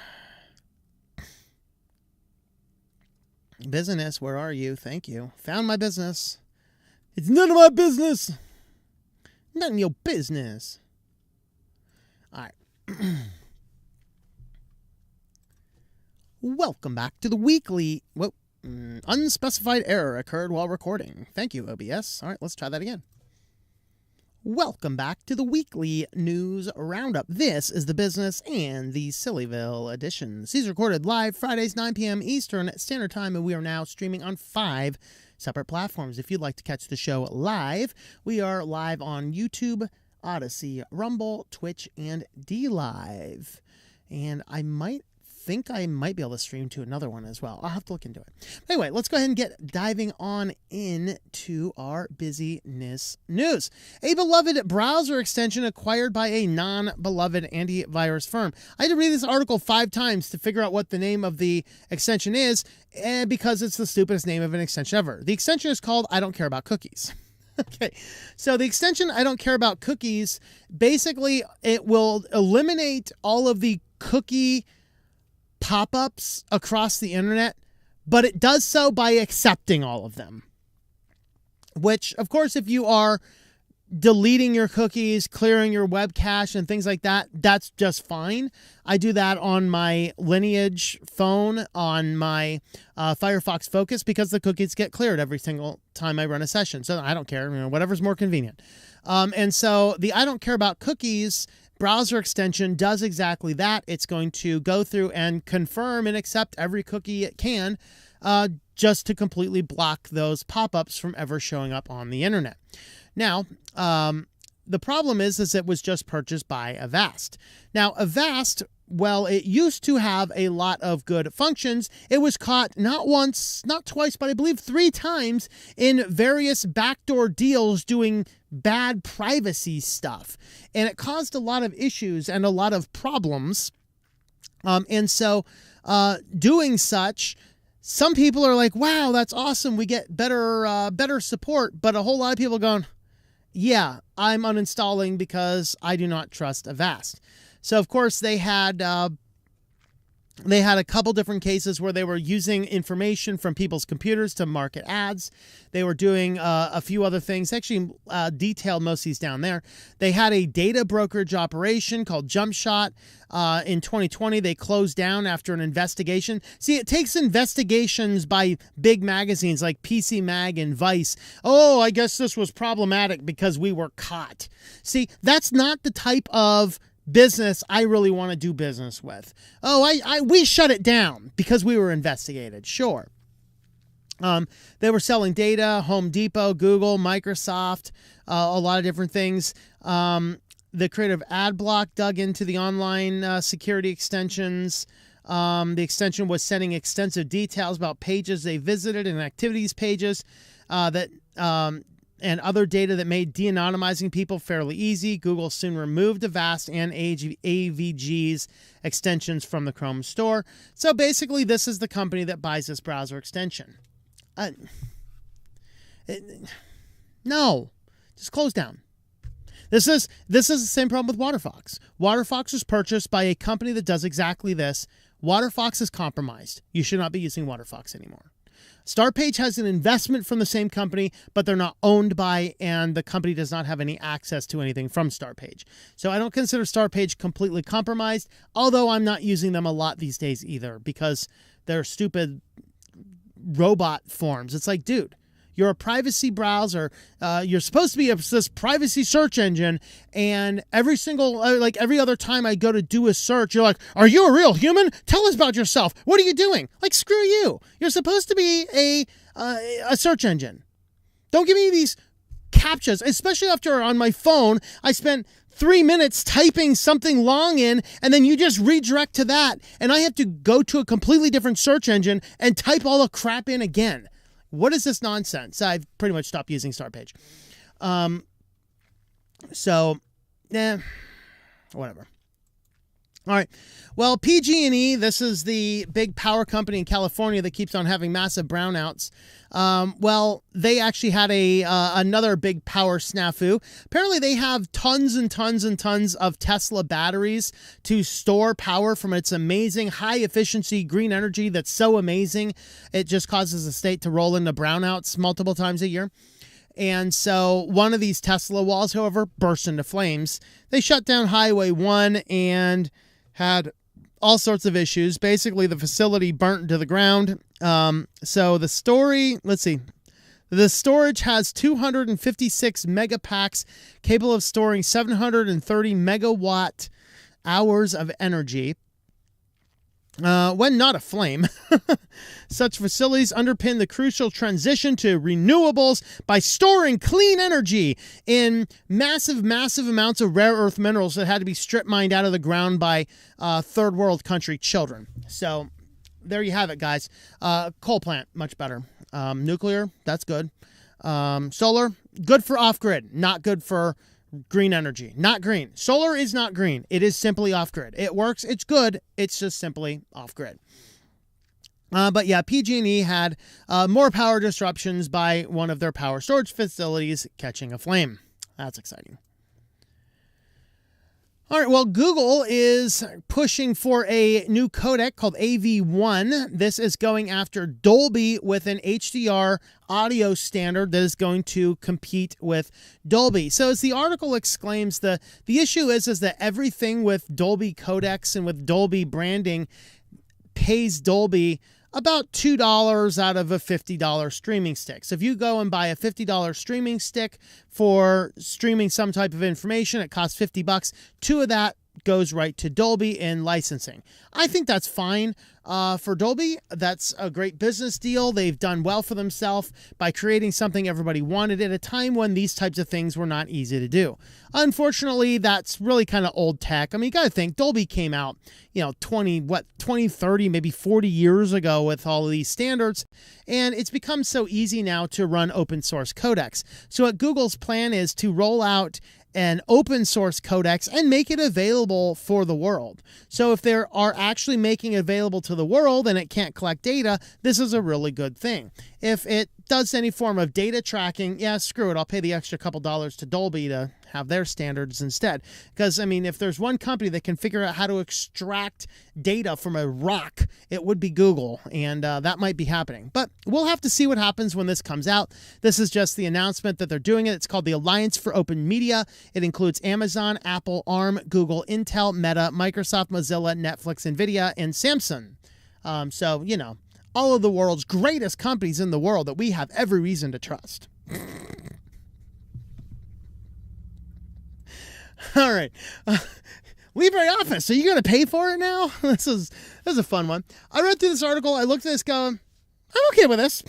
Business, where are you? Thank you. Found my business. It's none of my business. None of your business. All right. Welcome back to the weekly. Whoa. Unspecified error occurred while recording. Thank you, OBS. All right, let's try that again. Welcome back to the weekly news roundup. This is the business and the Sillyville editions. These are recorded live Fridays, 9 p.m. Eastern Standard Time, and we are now streaming on 5 separate platforms. If you'd like to catch the show live, we are live on YouTube, Odyssey, Rumble, Twitch, and DLive. And I think I might be able to stream to another one as well. I'll have to look into it. Anyway, let's go ahead and get diving on into our busyness news. A beloved browser extension acquired by a non-beloved antivirus firm. I had to read this article 5 times to figure out what the name of the extension is, because it's the stupidest name of an extension ever. The extension is called I Don't Care About Cookies. Okay, so the extension I Don't Care About Cookies, basically it will eliminate all of the cookie pop-ups across the internet, but it does so by accepting all of them. Which, of course, if you are deleting your cookies, clearing your web cache and things like that, that's just fine. I do that on my Lineage phone, on my Firefox Focus, because the cookies get cleared every single time I run a session. So I don't care, whatever's more convenient. And so the I Don't Care About Cookies browser extension does exactly that. It's going to go through and confirm and accept every cookie it can, just to completely block those pop-ups from ever showing up on the internet. Now, the problem is it was just purchased by Avast. Now, Avast, well, it used to have a lot of good functions. It was caught not once, not twice, but I believe 3 times in various backdoor deals doing bad privacy stuff. And it caused a lot of issues and a lot of problems. And so doing such, some people are like, wow, that's awesome. We get better support. But a whole lot of people going, yeah, I'm uninstalling because I do not trust Avast. So, of course, they had a couple different cases where they were using information from people's computers to market ads. They were doing a few other things. Actually, detailed most of these down there. They had a data brokerage operation called JumpShot. In 2020, they closed down after an investigation. See, it takes investigations by big magazines like PC Mag and Vice. Oh, I guess this was problematic because we were caught. See, that's not the type of business I really want to do business with. Oh, we shut it down because we were investigated. Sure. They were selling data, Home Depot, Google, Microsoft, a lot of different things. The creative ad block dug into the online security extensions. The extension was sending extensive details about pages they visited and activities pages and other data that made de-anonymizing people fairly easy. Google soon removed Avast and AVG's extensions from the Chrome store. So basically, this is the company that buys this browser extension. No, just close down. This is the same problem with WaterFox. WaterFox was purchased by a company that does exactly this. WaterFox is compromised. You should not be using WaterFox anymore. Startpage has an investment from the same company, but they're not owned by, and the company does not have any access to anything from Startpage. So I don't consider Startpage completely compromised, although I'm not using them a lot these days either because they're stupid robot forms. It's like, dude, you're a privacy browser. You're supposed to be this privacy search engine. And every other time I go to do a search, you're like, are you a real human? Tell us about yourself. What are you doing? Like, screw you. You're supposed to be a search engine. Don't give me these captchas, especially after on my phone, I spent 3 minutes typing something long in, and then you just redirect to that. And I have to go to a completely different search engine and type all the crap in again. What is this nonsense? I've pretty much stopped using Startpage. Whatever. All right. Well, PG&E, this is the big power company in California that keeps on having massive brownouts. They actually had another big power snafu. Apparently, they have tons and tons and tons of Tesla batteries to store power from its amazing high-efficiency green energy that's so amazing. It just causes the state to roll into brownouts multiple times a year. And so one of these Tesla walls, however, burst into flames. They shut down Highway 1 and had all sorts of issues. Basically, the facility burnt to the ground. So the story, let's see. The storage has 256 megapacks capable of storing 730 megawatt hours of energy. When not aflame. Such facilities underpin the crucial transition to renewables by storing clean energy in massive, massive amounts of rare earth minerals that had to be strip mined out of the ground by third world country children. So there you have it, guys. Coal plant, much better. Nuclear, that's good. Solar, good for off-grid, not good for green energy. Not green. Solar is not green. It is simply off-grid. It works. It's good. It's just simply off-grid. But yeah, PG&E had more power disruptions by one of their power storage facilities catching a flame. That's exciting. All right, well, Google is pushing for a new codec called AV1. This is going after Dolby with an HDR audio standard that is going to compete with Dolby. So as the article exclaims, the issue is that everything with Dolby codecs and with Dolby branding pays Dolby about $2 out of a $50 streaming stick. So if you go and buy a $50 streaming stick for streaming some type of information, it costs $50. $2 of that goes right to Dolby in licensing. I think that's fine for Dolby. That's a great business deal. They've done well for themselves by creating something everybody wanted at a time when these types of things were not easy to do. Unfortunately, that's really kind of old tech. I mean, you got to think Dolby came out, 20, 30, maybe 40 years ago with all of these standards, and it's become so easy now to run open source codecs. So what Google's plan is to roll out an open source codecs and make it available for the world. So if they are actually making it available to the world and it can't collect data, this is a really good thing. If it does any form of data tracking, yeah, screw it. I'll pay the extra couple dollars to Dolby to have their standards instead. Because, I mean, if there's one company that can figure out how to extract data from a rock, it would be Google. And that might be happening. But we'll have to see what happens when this comes out. This is just the announcement that they're doing it. It's called the Alliance for Open Media. It includes Amazon, Apple, ARM, Google, Intel, Meta, Microsoft, Mozilla, Netflix, NVIDIA, and Samsung. So, all of the world's greatest companies in the world that we have every reason to trust. All right. LibreOffice, are you going to pay for it now? This is a fun one. I read through this article. I looked at this going, I'm okay with this.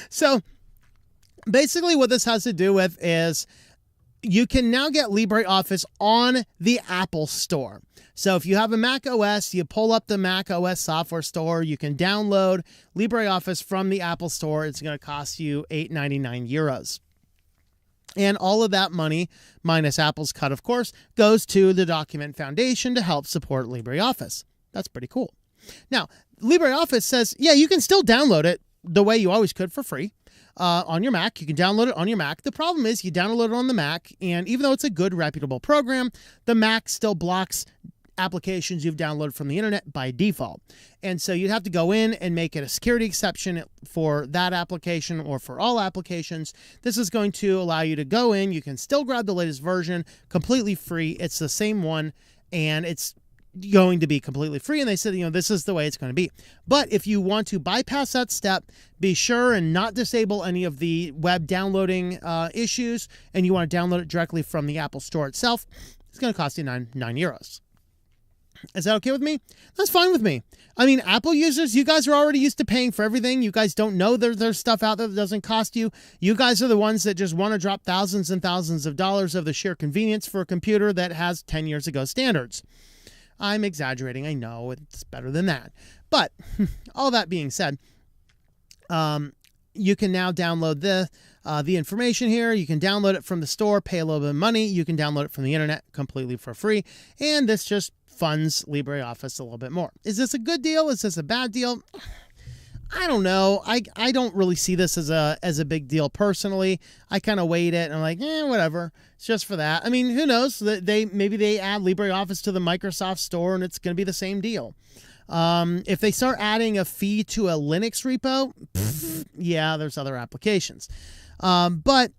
So basically what this has to do with is you can now get LibreOffice on the Apple Store. So if you have a Mac OS, you pull up the Mac OS software store, you can download LibreOffice from the Apple Store. It's going to cost you €8.99. And all of that money, minus Apple's cut, of course, goes to the Document Foundation to help support LibreOffice. That's pretty cool. Now, LibreOffice says, yeah, you can still download it the way you always could for free. on your Mac. You can download it on your Mac. The problem is you download it on the Mac, and even though it's a good, reputable program, the Mac still blocks applications you've downloaded from the internet by default. And so you'd have to go in and make it a security exception for that application or for all applications. This is going to allow you to go in. You can still grab the latest version completely free. It's the same one, and it's going to be completely free. And they said, this is the way it's going to be. But if you want to bypass that step, be sure and not disable any of the web downloading issues, and you want to download it directly from the Apple Store itself, it's going to cost you €9. Is that okay with me? That's fine with me. I mean, Apple users, you guys are already used to paying for everything. You guys don't know there's stuff out there that doesn't cost you. You guys are the ones that just want to drop thousands and thousands of dollars of the sheer convenience for a computer that has 10 years ago standards. I'm exaggerating. I know it's better than that. But all that being said, you can now download the information here. You can download it from the store, pay a little bit of money. You can download it from the internet completely for free. And this just funds LibreOffice a little bit more. Is this a good deal? Is this a bad deal? I don't know. I don't really see this as a big deal personally. I kind of weighed it and I'm like, whatever. It's just for that. I mean, who knows? Maybe they add LibreOffice to the Microsoft Store and it's going to be the same deal. If they start adding a fee to a Linux repo, yeah, there's other applications. But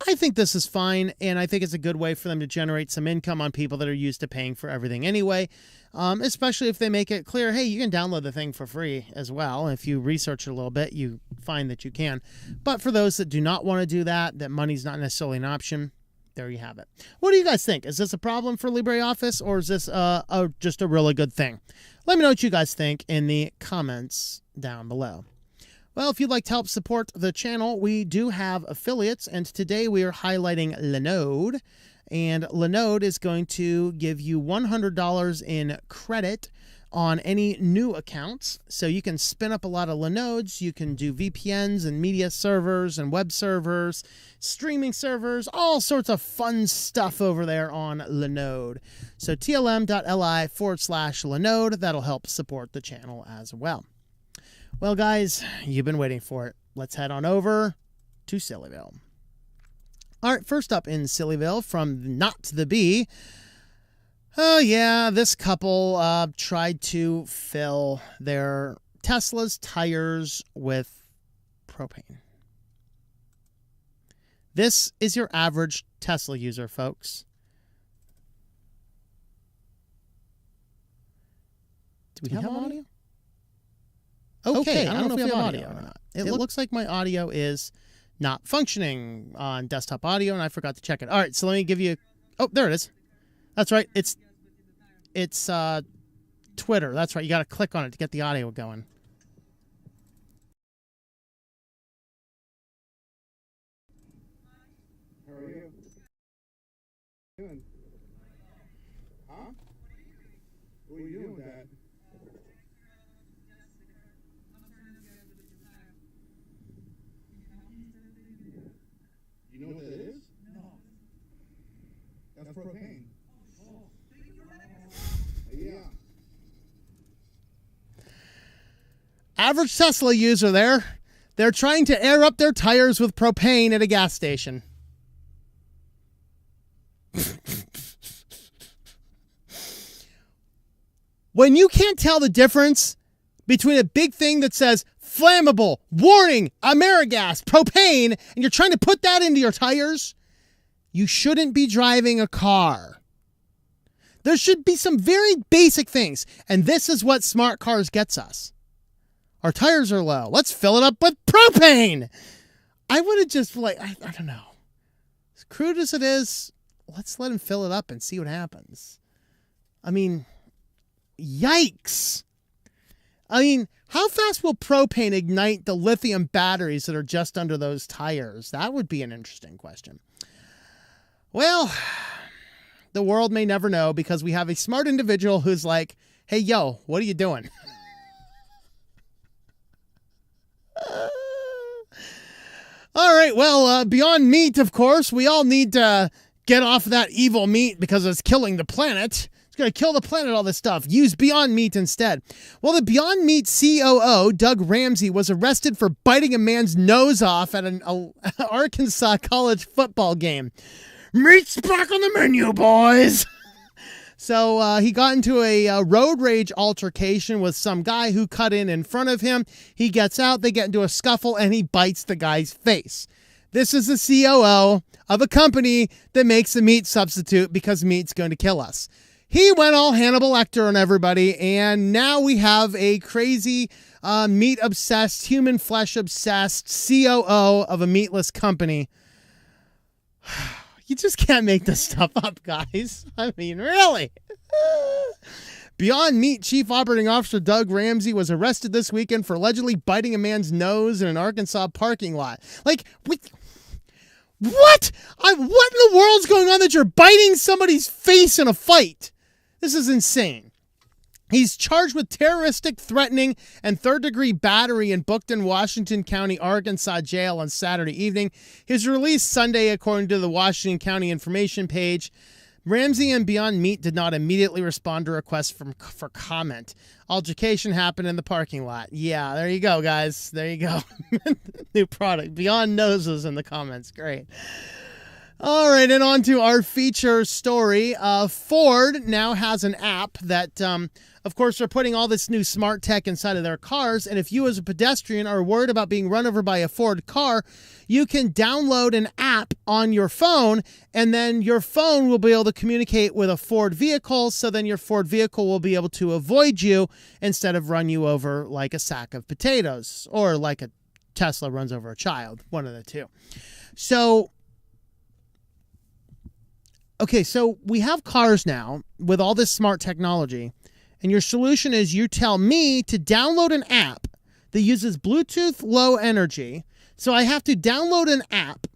I think this is fine, and I think it's a good way for them to generate some income on people that are used to paying for everything anyway, especially if they make it clear, hey, you can download the thing for free as well. If you research it a little bit, you find that you can. But for those that do not want to do that money's not necessarily an option, there you have it. What do you guys think? Is this a problem for LibreOffice, or is this just a really good thing? Let me know what you guys think in the comments down below. Well, if you'd like to help support the channel, we do have affiliates, and today we are highlighting Linode, and Linode is going to give you $100 in credit on any new accounts. So you can spin up a lot of Linodes. You can do VPNs and media servers and web servers, streaming servers, all sorts of fun stuff over there on Linode. So tlm.li/Linode, that'll help support the channel as well. Well, guys, you've been waiting for it. Let's head on over to Sillyville. All right, first up in Sillyville from Not the Bee. Oh, yeah, this couple tried to fill their Tesla's tires with propane. This is your average Tesla user, folks. Do we have audio? Okay, I don't know if we have audio or not. It looks like my audio is not functioning on desktop audio, and I forgot to check it. All right, so let me give you... Oh, there it is. That's right. It's Twitter. That's right. You got to click on it to get the audio going. How are you? Doing? Huh? What are you doing with that? You know what that is? No. That's propane. Yeah. Average Tesla user there. They're trying to air up their tires with propane at a gas station. When you can't tell the difference between a big thing that says flammable, warning, Amerigas, propane, and you're trying to put that into your tires, you shouldn't be driving a car. There should be some very basic things, and this is what smart cars gets us. Our tires are low. Let's fill it up with propane. I would have just, I don't know. As crude as it is, let's let him fill it up and see what happens. I mean, yikes. I mean, how fast will propane ignite the lithium batteries that are just under those tires? That would be an interesting question. Well, the world may never know because we have a smart individual who's like, hey, yo, what are you doing? All right, well, beyond meat, of course, we all need to get off that evil meat because it's killing the planet. It's going to kill the planet, all this stuff. Use Beyond Meat instead. Well, the Beyond Meat COO, Doug Ramsey, was arrested for biting a man's nose off at an Arkansas college football game. Meat's back on the menu, boys. So he got into a road rage altercation with some guy who cut in front of him. He gets out, they get into a scuffle, and he bites the guy's face. This is the COO of a company that makes a meat substitute because meat's going to kill us. He went all Hannibal Lecter on everybody, and now we have a crazy meat-obsessed, human flesh-obsessed COO of a meatless company. You just can't make this stuff up, guys. I mean, really? Beyond Meat Chief Operating Officer Doug Ramsey was arrested this weekend for allegedly biting a man's nose in an Arkansas parking lot. Like, what? What in the world's going on that you're biting somebody's face in a fight? This is insane. He's charged with terroristic threatening and third-degree battery and booked in Washington County, Arkansas jail on Saturday evening. His release Sunday, according to the Washington County information page. Ramsey and Beyond Meat did not immediately respond to requests for comment. Altercation happened in the parking lot. Yeah, there you go, guys. There you go. New product. Beyond Noses in the comments. Great. All right, and on to our feature story. Ford now has an app that, of course, they're putting all this new smart tech inside of their cars. And if you as a pedestrian are worried about being run over by a Ford car, you can download an app on your phone, and then your phone will be able to communicate with a Ford vehicle. So then your Ford vehicle will be able to avoid you instead of run you over like a sack of potatoes or like a Tesla runs over a child, one of the two. So, okay, so we have cars now with all this smart technology, and your solution is you tell me to download an app that uses Bluetooth low energy. So I have to download an app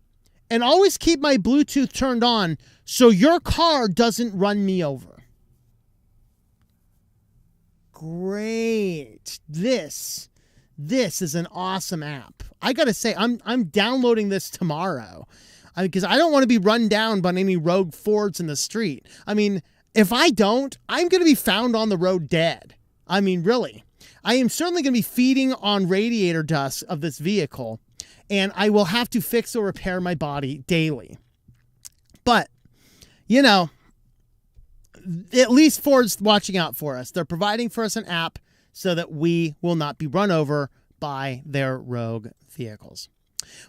and always keep my Bluetooth turned on so your car doesn't run me over. Great. This is an awesome app. I got to say, I'm downloading this tomorrow. Because I don't want to be run down by any rogue Fords in the street. I mean, if I don't, I'm going to be found on the road dead. I mean, really. I am certainly going to be feeding on radiator dust of this vehicle, and I will have to fix or repair my body daily. But, you know, at least Ford's watching out for us. They're providing for us an app so that we will not be run over by their rogue vehicles.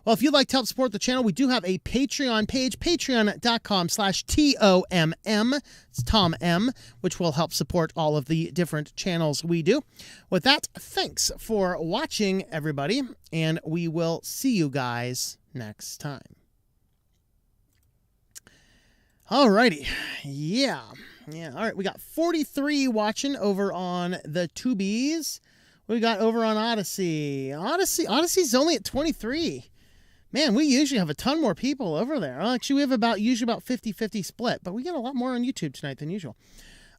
Well, if you'd like to help support the channel, we do have a Patreon page, patreon.com/TOMM. It's Tom M, which will help support all of the different channels we do. With that, thanks for watching, everybody, and we will see you guys next time. All righty. Yeah. All right, we got 43 watching over on the Tubies. We got over on Odyssey. Odyssey's only at 23. Man, we usually have a ton more people over there. Actually, we have usually about 50-50 split, but we get a lot more on YouTube tonight than usual.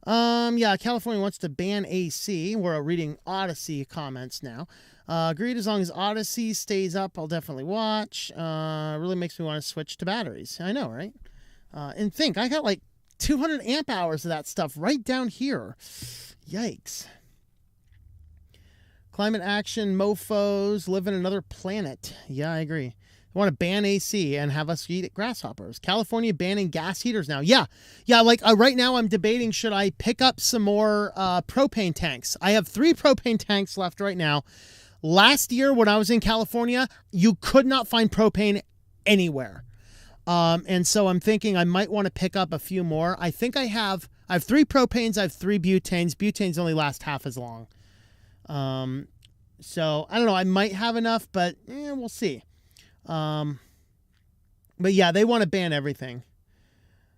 Yeah, California wants to ban AC. We're reading Odyssey comments now. Agreed, as long as Odyssey stays up, I'll definitely watch. Really makes me want to switch to batteries. I know, right? And think, I got like 200 amp hours of that stuff right down here. Yikes. Climate action, mofos, live in another planet. Yeah, I agree. They want to ban AC and have us eat grasshoppers. California banning gas heaters now. Yeah, like right now I'm debating, should I pick up some more propane tanks? I have 3 propane tanks left right now. Last year when I was in California, you could not find propane anywhere. And so I'm thinking I might want to pick up a few more. I think I have 3 propanes, I have 3 butanes. Butanes only last half as long. So I don't know, I might have enough, but we'll see. But yeah, they want to ban everything.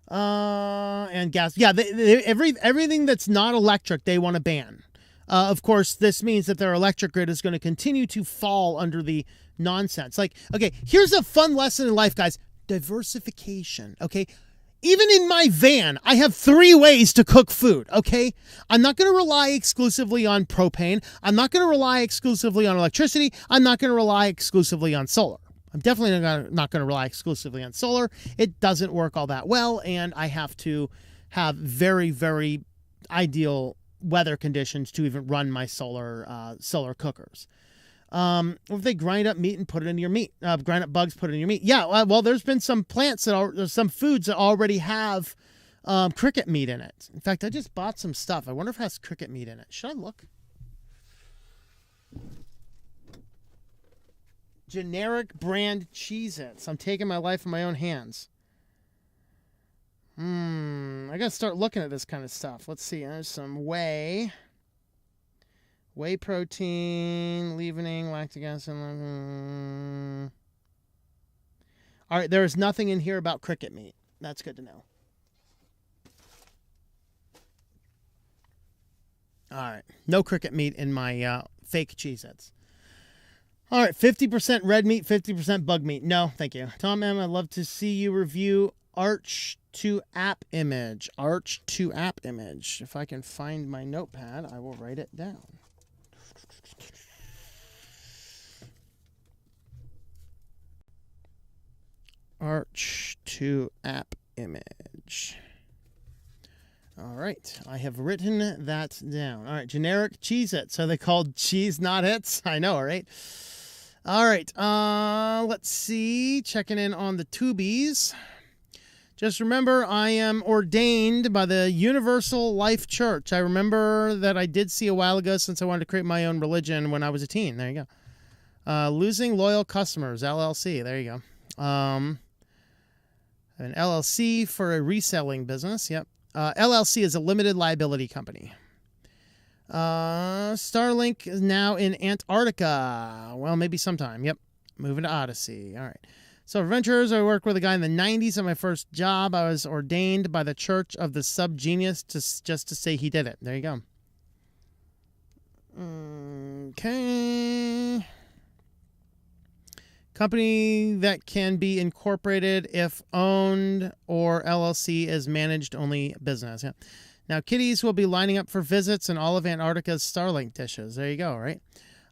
And gas. Yeah, everything that's not electric, they want to ban. Of course, this means that their electric grid is going to continue to fall under the nonsense. Like, okay, here's a fun lesson in life, guys. Diversification, okay? Even in my van, I have 3 ways to cook food, okay? I'm not going to rely exclusively on propane. I'm not going to rely exclusively on electricity. I'm not going to rely exclusively on solar. I'm definitely not going to rely exclusively on solar. It doesn't work all that well, and I have to have very, very ideal weather conditions to even run my solar cookers. If they grind up meat and put it into your meat, grind up bugs, put it in your meat. Yeah, well, there's been some there's some foods that already have cricket meat in it. In fact, I just bought some stuff. I wonder if it has cricket meat in it. Should I look? Generic brand Cheez-Its. I'm taking my life in my own hands. I gotta start looking at this kind of stuff. Let's see. There's some whey protein, leavening, lactic acid. All right, there is nothing in here about cricket meat. That's good to know. All right, no cricket meat in my fake Cheez-Its. All right, 50% red meat, 50% bug meat. No, thank you. Tom M., I'd love to see you review Arch to app image. Arch to app image. If I can find my notepad, I will write it down. Arch to app image. All right, I have written that down. All right, generic Cheez-Its. So they called cheese not hits? I know, right? All right, let's see. Checking in on the tubies. Just remember, I am ordained by the Universal Life Church. I remember that I did see a while ago since I wanted to create my own religion when I was a teen. There you go. Losing loyal customers, LLC. There you go. An LLC for a reselling business. Yep. LLC is a limited liability company. Starlink is now in Antarctica. Well, maybe sometime. Yep. Moving to Odyssey. All right. So Adventures, I worked with a guy in the 90s at my first job. I was ordained by the Church of the Subgenius just to say he did it. There you go. Okay. Company that can be incorporated if owned, or LLC is managed only business. Yeah. Now, kiddies will be lining up for visits in all of Antarctica's Starlink dishes. There you go, right?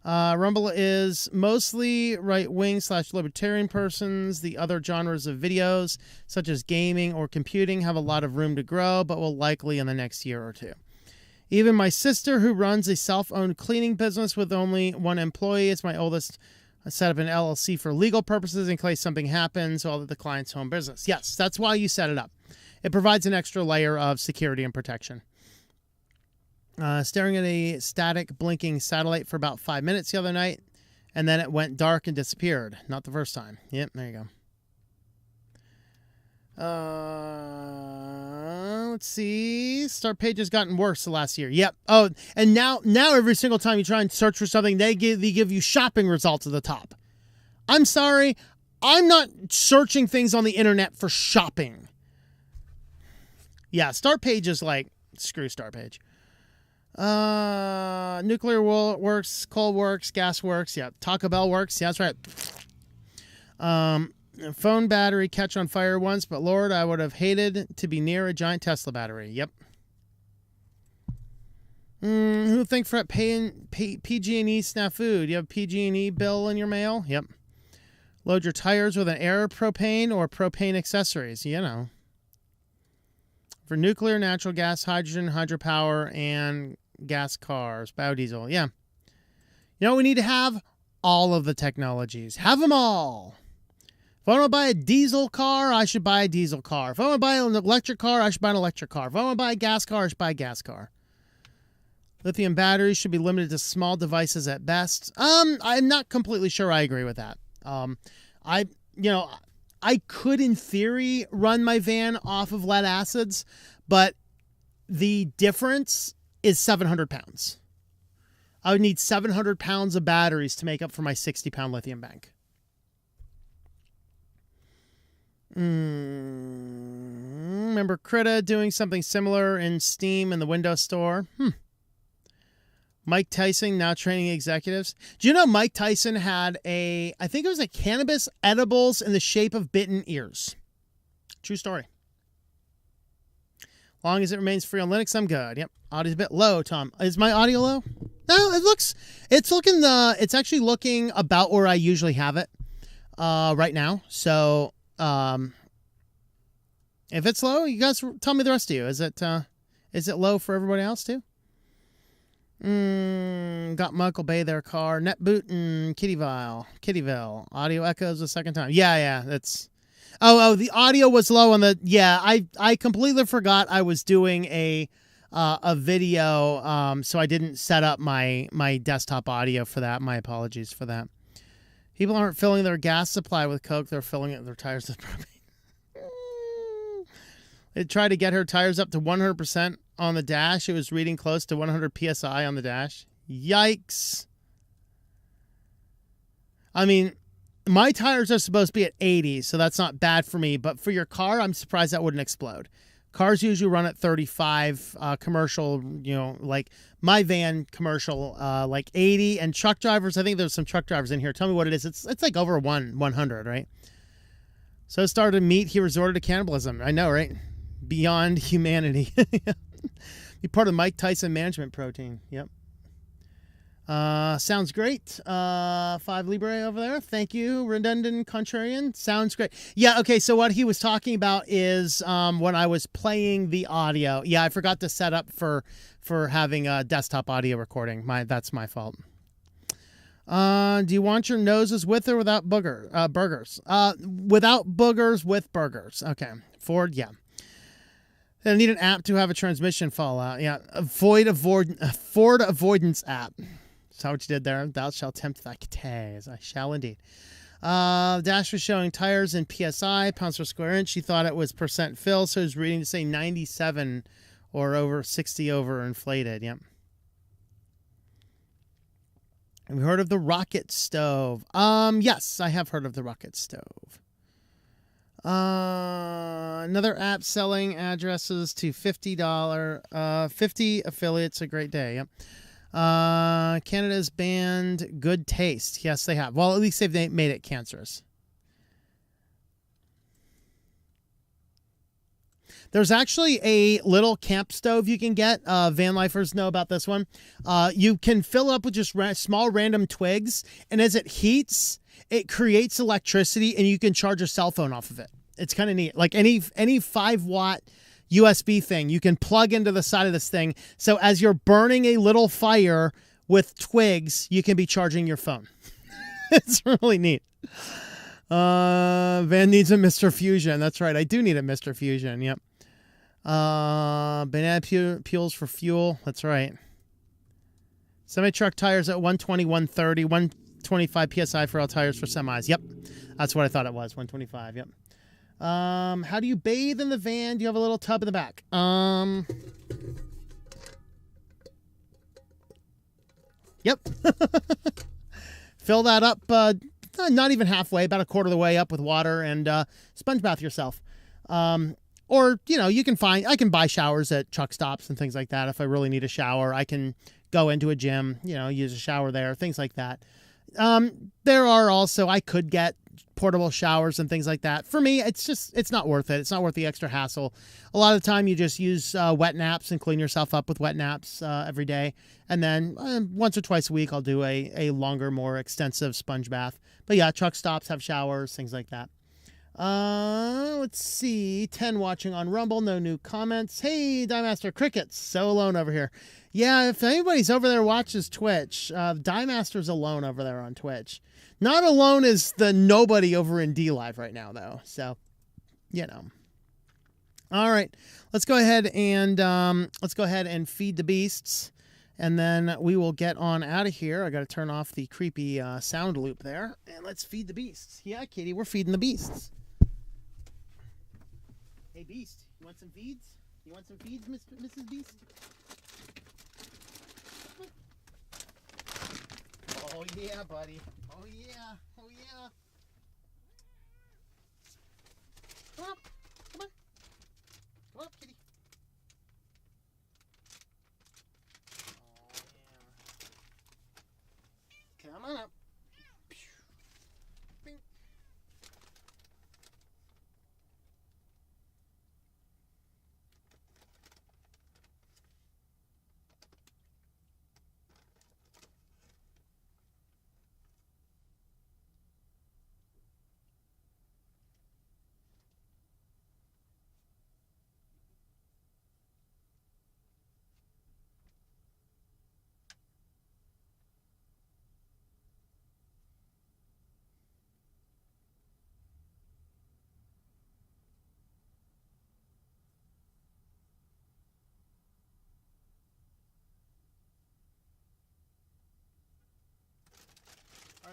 Rumble is mostly right-wing / libertarian persons. The other genres of videos, such as gaming or computing, have a lot of room to grow, but will likely in the next year or two. Even my sister, who runs a self-owned cleaning business with only one employee, is my oldest, set up an LLC for legal purposes in case something happens while at the client's home business. Yes, that's why you set it up. It provides an extra layer of security and protection. Staring at a static blinking satellite for about 5 minutes the other night, and then it went dark and disappeared. Not the first time. Yep, there you go. Let's see. Start page has gotten worse the last year. Yep. Oh, and now every single time you try and search for something, they give you shopping results at the top. I'm sorry. I'm not searching things on the internet for shopping. Yeah, start page is like, screw start page. Nuclear works, coal works, gas works. Yeah, Taco Bell works. Yeah, that's right. Phone battery catch on fire once, but Lord, I would have hated to be near a giant Tesla battery. Yep. Who think for paying PG&E snafu? Do you have a PG&E bill in your mail? Yep. Load your tires with an air propane or propane accessories. You know. For nuclear, natural gas, hydrogen, hydropower, and gas cars, biodiesel. Yeah. You know what we need to have? All of the technologies. Have them all. If I want to buy a diesel car, I should buy a diesel car. If I want to buy an electric car, I should buy an electric car. If I want to buy a gas car, I should buy a gas car. Lithium batteries should be limited to small devices at best. I'm not completely sure I agree with that. I could, in theory, run my van off of lead acids, but the difference is 700 pounds. I would need 700 pounds of batteries to make up for my 60-pound lithium bank. Remember Krita doing something similar in Steam in the Windows Store? Mike Tyson now training executives. Do you know Mike Tyson had I think it was a cannabis edibles in the shape of bitten ears. True story. Long as it remains free on Linux, I'm good. Yep. Audio's a bit low, Tom. Is my audio low? No, it's actually looking about where I usually have it right now. So if it's low, you guys tell me the rest of you. Is Is it low for everybody else too? Got Michael Bay their car. Netboot and Kittyville. Audio echoes the second time. Yeah, that's... Oh, the audio was low on the... Yeah, I completely forgot I was doing a video, so I didn't set up my desktop audio for that. My apologies for that. People aren't filling their gas supply with Coke. They're filling it with their tires with propane. They tried to get her tires up to 100% on the dash. It was reading close to 100 PSI on the dash. Yikes. I mean, my tires are supposed to be at 80, so that's not bad for me. But for your car, I'm surprised that wouldn't explode. Cars usually run at 35, commercial, like my van commercial, like 80. And truck drivers, I think there's some truck drivers in here. Tell me what it is. It's like over 100, right? So it started meat. He resorted to cannibalism. I know, right? Beyond humanity. Be part of Mike Tyson management protein. Yep. Sounds great. 5 Libre over there. Thank you, Redundant Contrarian. Sounds great. Yeah, okay, so what he was talking about is when I was playing the audio. Yeah, I forgot to set up for having a desktop audio recording. That's my fault. Do you want your noses with or without burgers? Without boogers, with burgers. Okay. Ford, yeah. I need an app to have a transmission fallout. Yeah, Ford avoidance app. That's what you did there. Thou shalt tempt thy cares. I shall indeed. Dash was showing tires in PSI, pounds per square inch. She thought it was percent fill, so it was reading to say 97 or over 60 over inflated. Yep. Have you heard of the rocket stove? Yes, I have heard of the rocket stove. Another app selling addresses to $50, 50 affiliates. A great day. Yep. Canada's banned Good Taste. Yes, they have. Well, at least they've made it cancerous. There's actually a little camp stove you can get. Van lifers know about this one. You can fill it up with just small random twigs, and as it heats, it creates electricity, and you can charge a cell phone off of it. It's kind of neat. Like any 5-watt USB thing, you can plug into the side of this thing. So as you're burning a little fire with twigs, you can be charging your phone. It's really neat. Van needs a Mr. Fusion. That's right. I do need a Mr. Fusion. Yep. Banana peels for fuel. That's right. Semi-truck tires at 120, 130, 125 PSI for all tires for semis. Yep. That's what I thought it was. 125. Yep. How do you bathe in the van? Do you have a little tub in the back? Yep. Fill that up, not even halfway, about a quarter of the way up with water, and sponge bath yourself. Or, I can buy showers at truck stops and things like that. If I really need a shower, I can go into a gym, use a shower there, things like that. There are also, I could get portable showers and things like that. For me, it's not worth it. It's not worth the extra hassle. A lot of the time you just use wet naps and clean yourself up with wet naps every day. And then once or twice a week, I'll do a longer, more extensive sponge bath. But yeah, truck stops have showers, things like that. Let's see. 10 watching on Rumble. No new comments. Hey, Diemaster Crickets. So alone over here. Yeah, if anybody's over there watches Twitch, Diemaster's alone over there on Twitch. Not alone as the nobody over in D Live right now, though. So, All right, let's go ahead and feed the beasts, and then we will get on out of here. I got to turn off the creepy sound loop there, and let's feed the beasts. Yeah, Katie, we're feeding the beasts. Hey, Beast, you want some feeds? You want some feeds, Mrs. Beast? Oh yeah, buddy. Oh yeah. Oh yeah. Come up. Come on. Come up, kitty. Oh yeah. Come on up. Bing.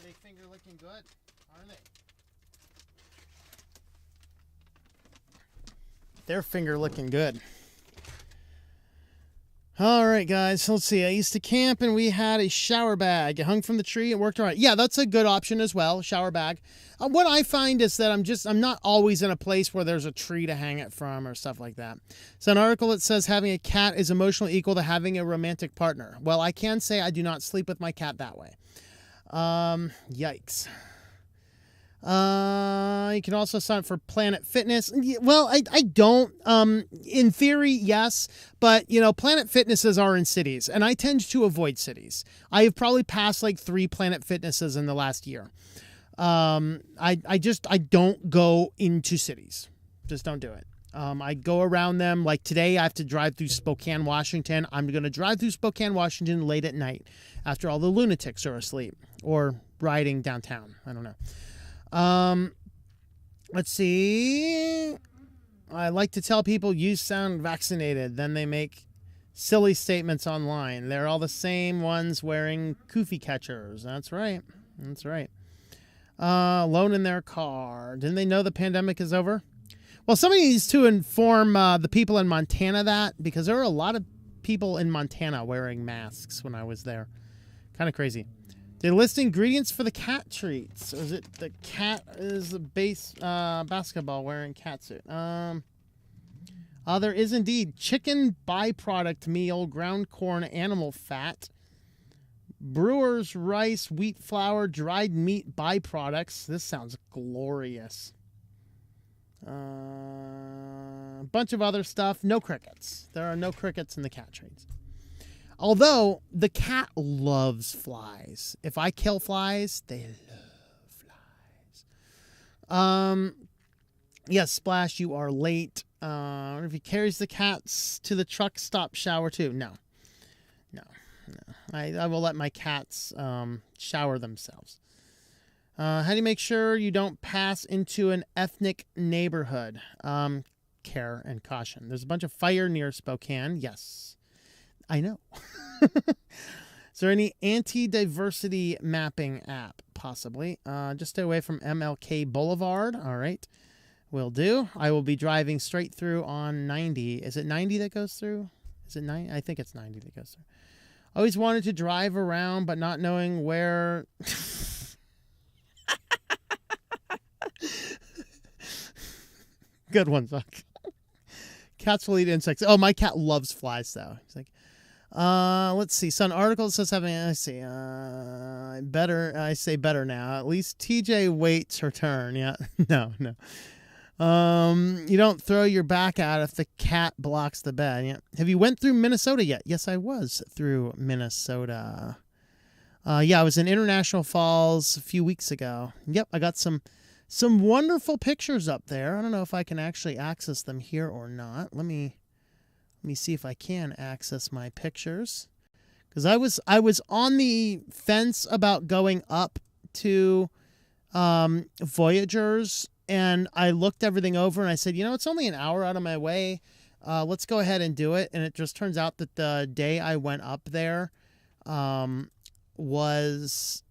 they finger licking good? Are they? They're finger licking good. All right, guys. Let's see. I used to camp and we had a shower bag. It hung from the tree. It worked all right. Yeah, that's a good option as well. Shower bag. What I find is that I'm not always in a place where there's a tree to hang it from or stuff like that. So an article that says having a cat is emotionally equal to having a romantic partner. Well, I can say I do not sleep with my cat that way. Yikes. You can also sign up for Planet Fitness. Well, I don't. In theory, yes, but Planet Fitnesses are in cities, and I tend to avoid cities. I have probably passed like 3 Planet Fitnesses in the last year. I don't go into cities. Just don't do it. I go around them. Like today, I have to drive through Spokane, Washington. I'm going to drive through Spokane, Washington late at night after all the lunatics are asleep or riding downtown. I don't know. Let's see. I like to tell people you sound vaccinated. Then they make silly statements online. They're all the same ones wearing kufi catchers. That's right. That's right. Alone in their car. Didn't they know the pandemic is over? Well, somebody needs to inform the people in Montana that, because there were a lot of people in Montana wearing masks when I was there. Kind of crazy. They list ingredients for the cat treats. Or is it the cat is the base basketball wearing cat suit? There is indeed chicken byproduct meal, ground corn, animal fat, brewer's rice, wheat flour, dried meat byproducts. This sounds glorious. A bunch of other stuff. No crickets. There are no crickets in the cat treats. Although the cat loves flies. If I kill flies, they love flies. Yes, Splash, you are late. I wonder if he carries the cats to the truck stop shower too. No. I will let my cats shower themselves. How do you make sure you don't pass into an ethnic neighborhood? Care and caution. There's a bunch of fire near Spokane. Yes. I know. Is there any anti-diversity mapping app? Possibly. Just stay away from MLK Boulevard. All right. Will do. I will be driving straight through on 90. Is it 90 that goes through? Is it 90? I think it's 90 that goes through. Always wanted to drive around, but not knowing where... Good one, Zuck. Cats will eat insects. Oh, my cat loves flies, though. He's like, let's see. Some article says having, I say better now. At least TJ waits her turn. Yeah. No. You don't throw your back out if the cat blocks the bed. Yeah. Have you went through Minnesota yet? Yes, I was through Minnesota. Yeah, I was in International Falls a few weeks ago. Yep, I got some wonderful pictures up there. I don't know if I can actually access them here or not. Let me see if I can access my pictures. Because I was on the fence about going up to Voyagers, and I looked everything over and I said, it's only an hour out of my way. Let's go ahead and do it. And it just turns out that the day I went up there was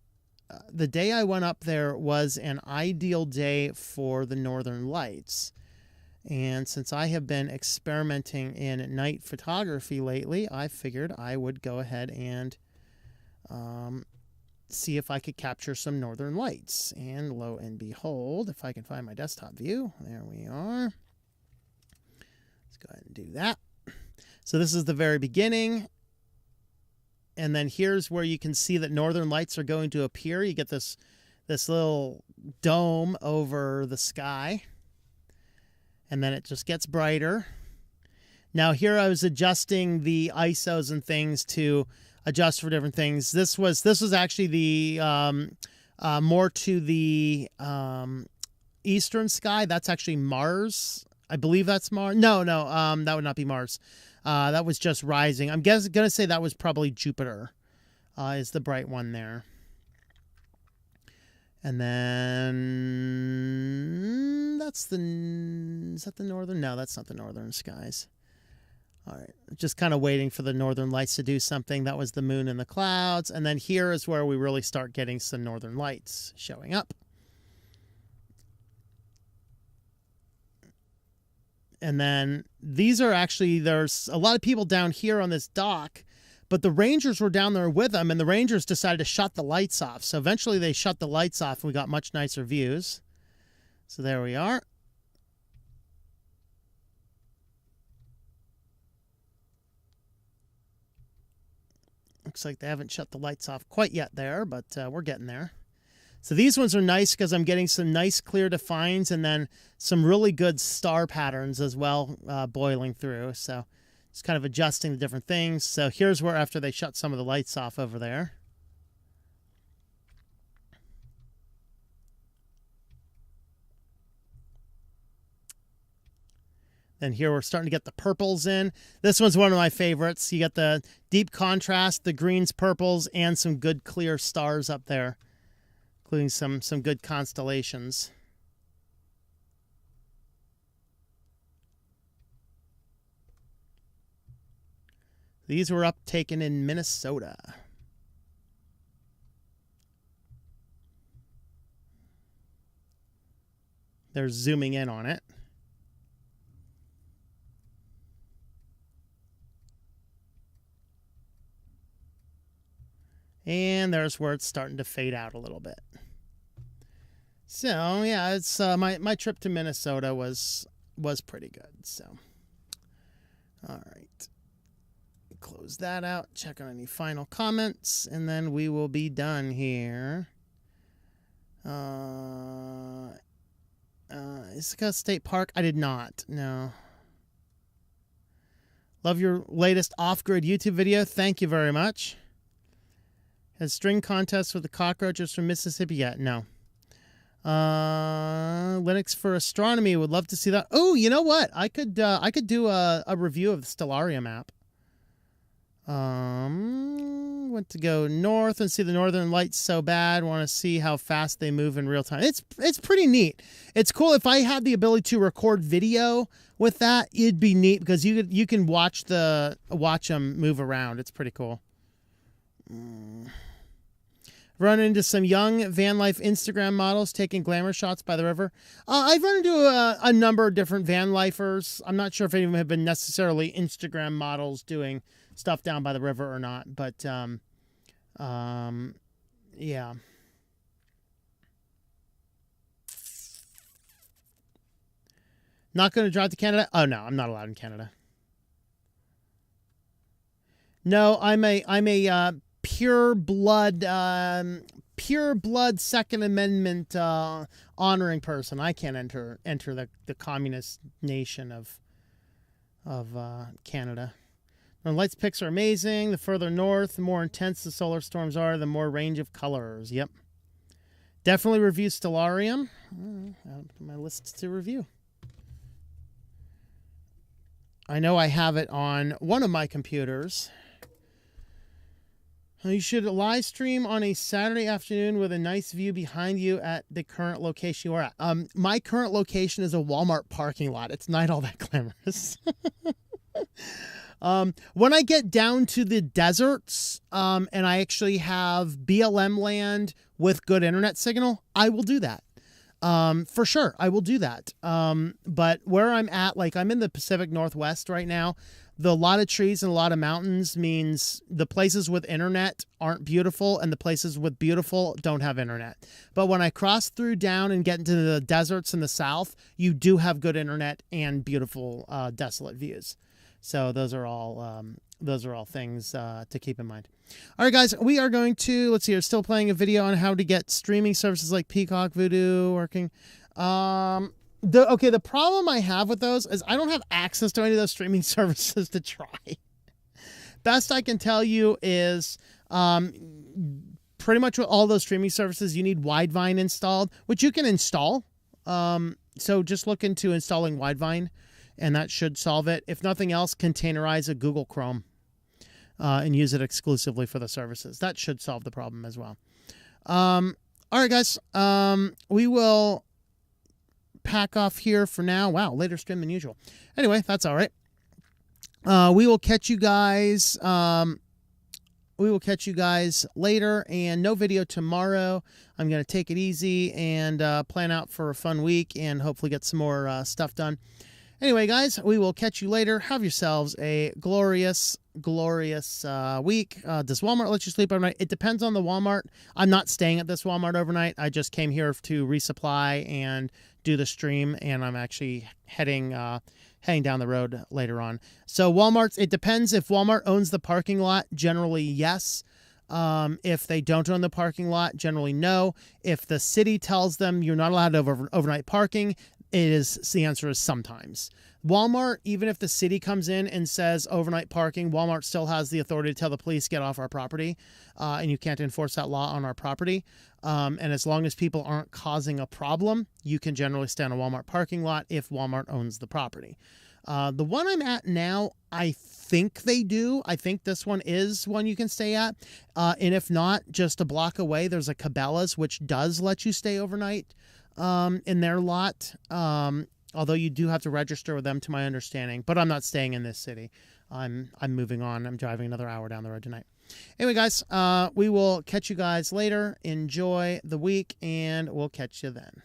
an ideal day for the Northern Lights. And since I have been experimenting in night photography lately, I figured I would go ahead and see if I could capture some Northern Lights. And lo and behold, if I can find my desktop view, there we are. Let's go ahead and do that. So this is the very beginning. And then here's where you can see that Northern Lights are going to appear. You get this little dome over the sky. And then it just gets brighter. Now here I was adjusting the ISOs and things to adjust for different things. This was actually the more to the eastern sky. That's actually Mars. I believe that's Mars. No, that would not be Mars. That was just rising. I'm going to say that was probably Jupiter is the bright one there. And then is that the northern? No, that's not the northern skies. All right, just kind of waiting for the northern lights to do something. That was the moon and the clouds. And then here is where we really start getting some northern lights showing up. And then these are actually, there's a lot of people down here on this dock, but the Rangers were down there with them, and the Rangers decided to shut the lights off. So eventually they shut the lights off, and we got much nicer views. So there we are. Looks like they haven't shut the lights off quite yet there, but we're getting there. So these ones are nice because I'm getting some nice clear defines and then some really good star patterns as well boiling through. So just kind of adjusting the different things. So here's where after they shut some of the lights off over there. Then here we're starting to get the purples in. This one's one of my favorites. You got the deep contrast, the greens, purples, and some good clear stars up there, including some good constellations. These were taken in Minnesota. They're zooming in on it. And there's where it's starting to fade out a little bit. So yeah, it's my trip to Minnesota was pretty good. So all right, close that out. Check on any final comments, and then we will be done here. Ithaca State Park. I did not. No. Love your latest off-grid YouTube video. Thank you very much. Has string contests with the cockroaches from Mississippi yet? No. Linux for astronomy. Would love to see that. Oh, you know what? I could do a review of the Stellarium app. Want to go north and see the northern lights so bad. Want to see how fast they move in real time. It's pretty neat. It's cool. If I had the ability to record video with that, it'd be neat because you can watch them move around. It's pretty cool. Run into some young van life Instagram models taking glamour shots by the river. I've run into a number of different van lifers. I'm not sure if any of them have been necessarily Instagram models doing stuff down by the river or not, but yeah. Not going to drive to Canada? Oh no, I'm not allowed in Canada. No, I'm a pure blood Second Amendment honoring person. I can't enter the communist nation of Canada. The lights picks are amazing. The further north, the more intense the solar storms are, the more range of colors. Yep. Definitely review Stellarium. Add to my list to review. I know I have it on one of my computers. You should live stream on a Saturday afternoon with a nice view behind you at the current location you are at. My current location is a Walmart parking lot. It's not all that glamorous. When I get down to the deserts, and I actually have BLM land with good internet signal, I will do that. For sure, I will do that. But where I'm at, like I'm in the Pacific Northwest right now, a lot of trees and a lot of mountains means the places with internet aren't beautiful and the places with beautiful don't have internet. But when I cross through down and get into the deserts in the south, you do have good internet and beautiful, desolate views. So those are all things to keep in mind. All right, guys, we are going to, let's see, we're still playing a video on how to get streaming services like Peacock, Vudu working. The problem I have with those is I don't have access to any of those streaming services to try. Best I can tell you is pretty much with all those streaming services, you need Widevine installed, which you can install. So just look into installing Widevine, and that should solve it. If nothing else, containerize a Google Chrome and use it exclusively for the services. That should solve the problem as well. All right, guys. We will pack off here for now. Wow, later stream than usual. Anyway, that's all right. We will catch you guys. We will catch you guys later, and no video tomorrow. I'm going to take it easy and plan out for a fun week and hopefully get some more stuff done. Anyway, guys, we will catch you later. Have yourselves a glorious, glorious week. Does Walmart let you sleep overnight? It depends on the Walmart. I'm not staying at this Walmart overnight. I just came here to resupply and do the stream, and I'm actually heading down the road later on. So Walmart's, it depends. If Walmart owns the parking lot, generally yes. If they don't own the parking lot, generally no. If the city tells them you're not allowed overnight parking, the answer is sometimes. Walmart, even if the city comes in and says overnight parking, Walmart still has the authority to tell the police, get off our property, and you can't enforce that law on our property. And as long as people aren't causing a problem, you can generally stay on a Walmart parking lot if Walmart owns the property. The one I'm at now, I think they do. I think this one is one you can stay at. And if not, just a block away, there's a Cabela's, which does let you stay overnight in their lot. Although you do have to register with them, to my understanding. But I'm not staying in this city. I'm moving on. I'm driving another hour down the road tonight. Anyway, guys, we will catch you guys later. Enjoy the week, and we'll catch you then.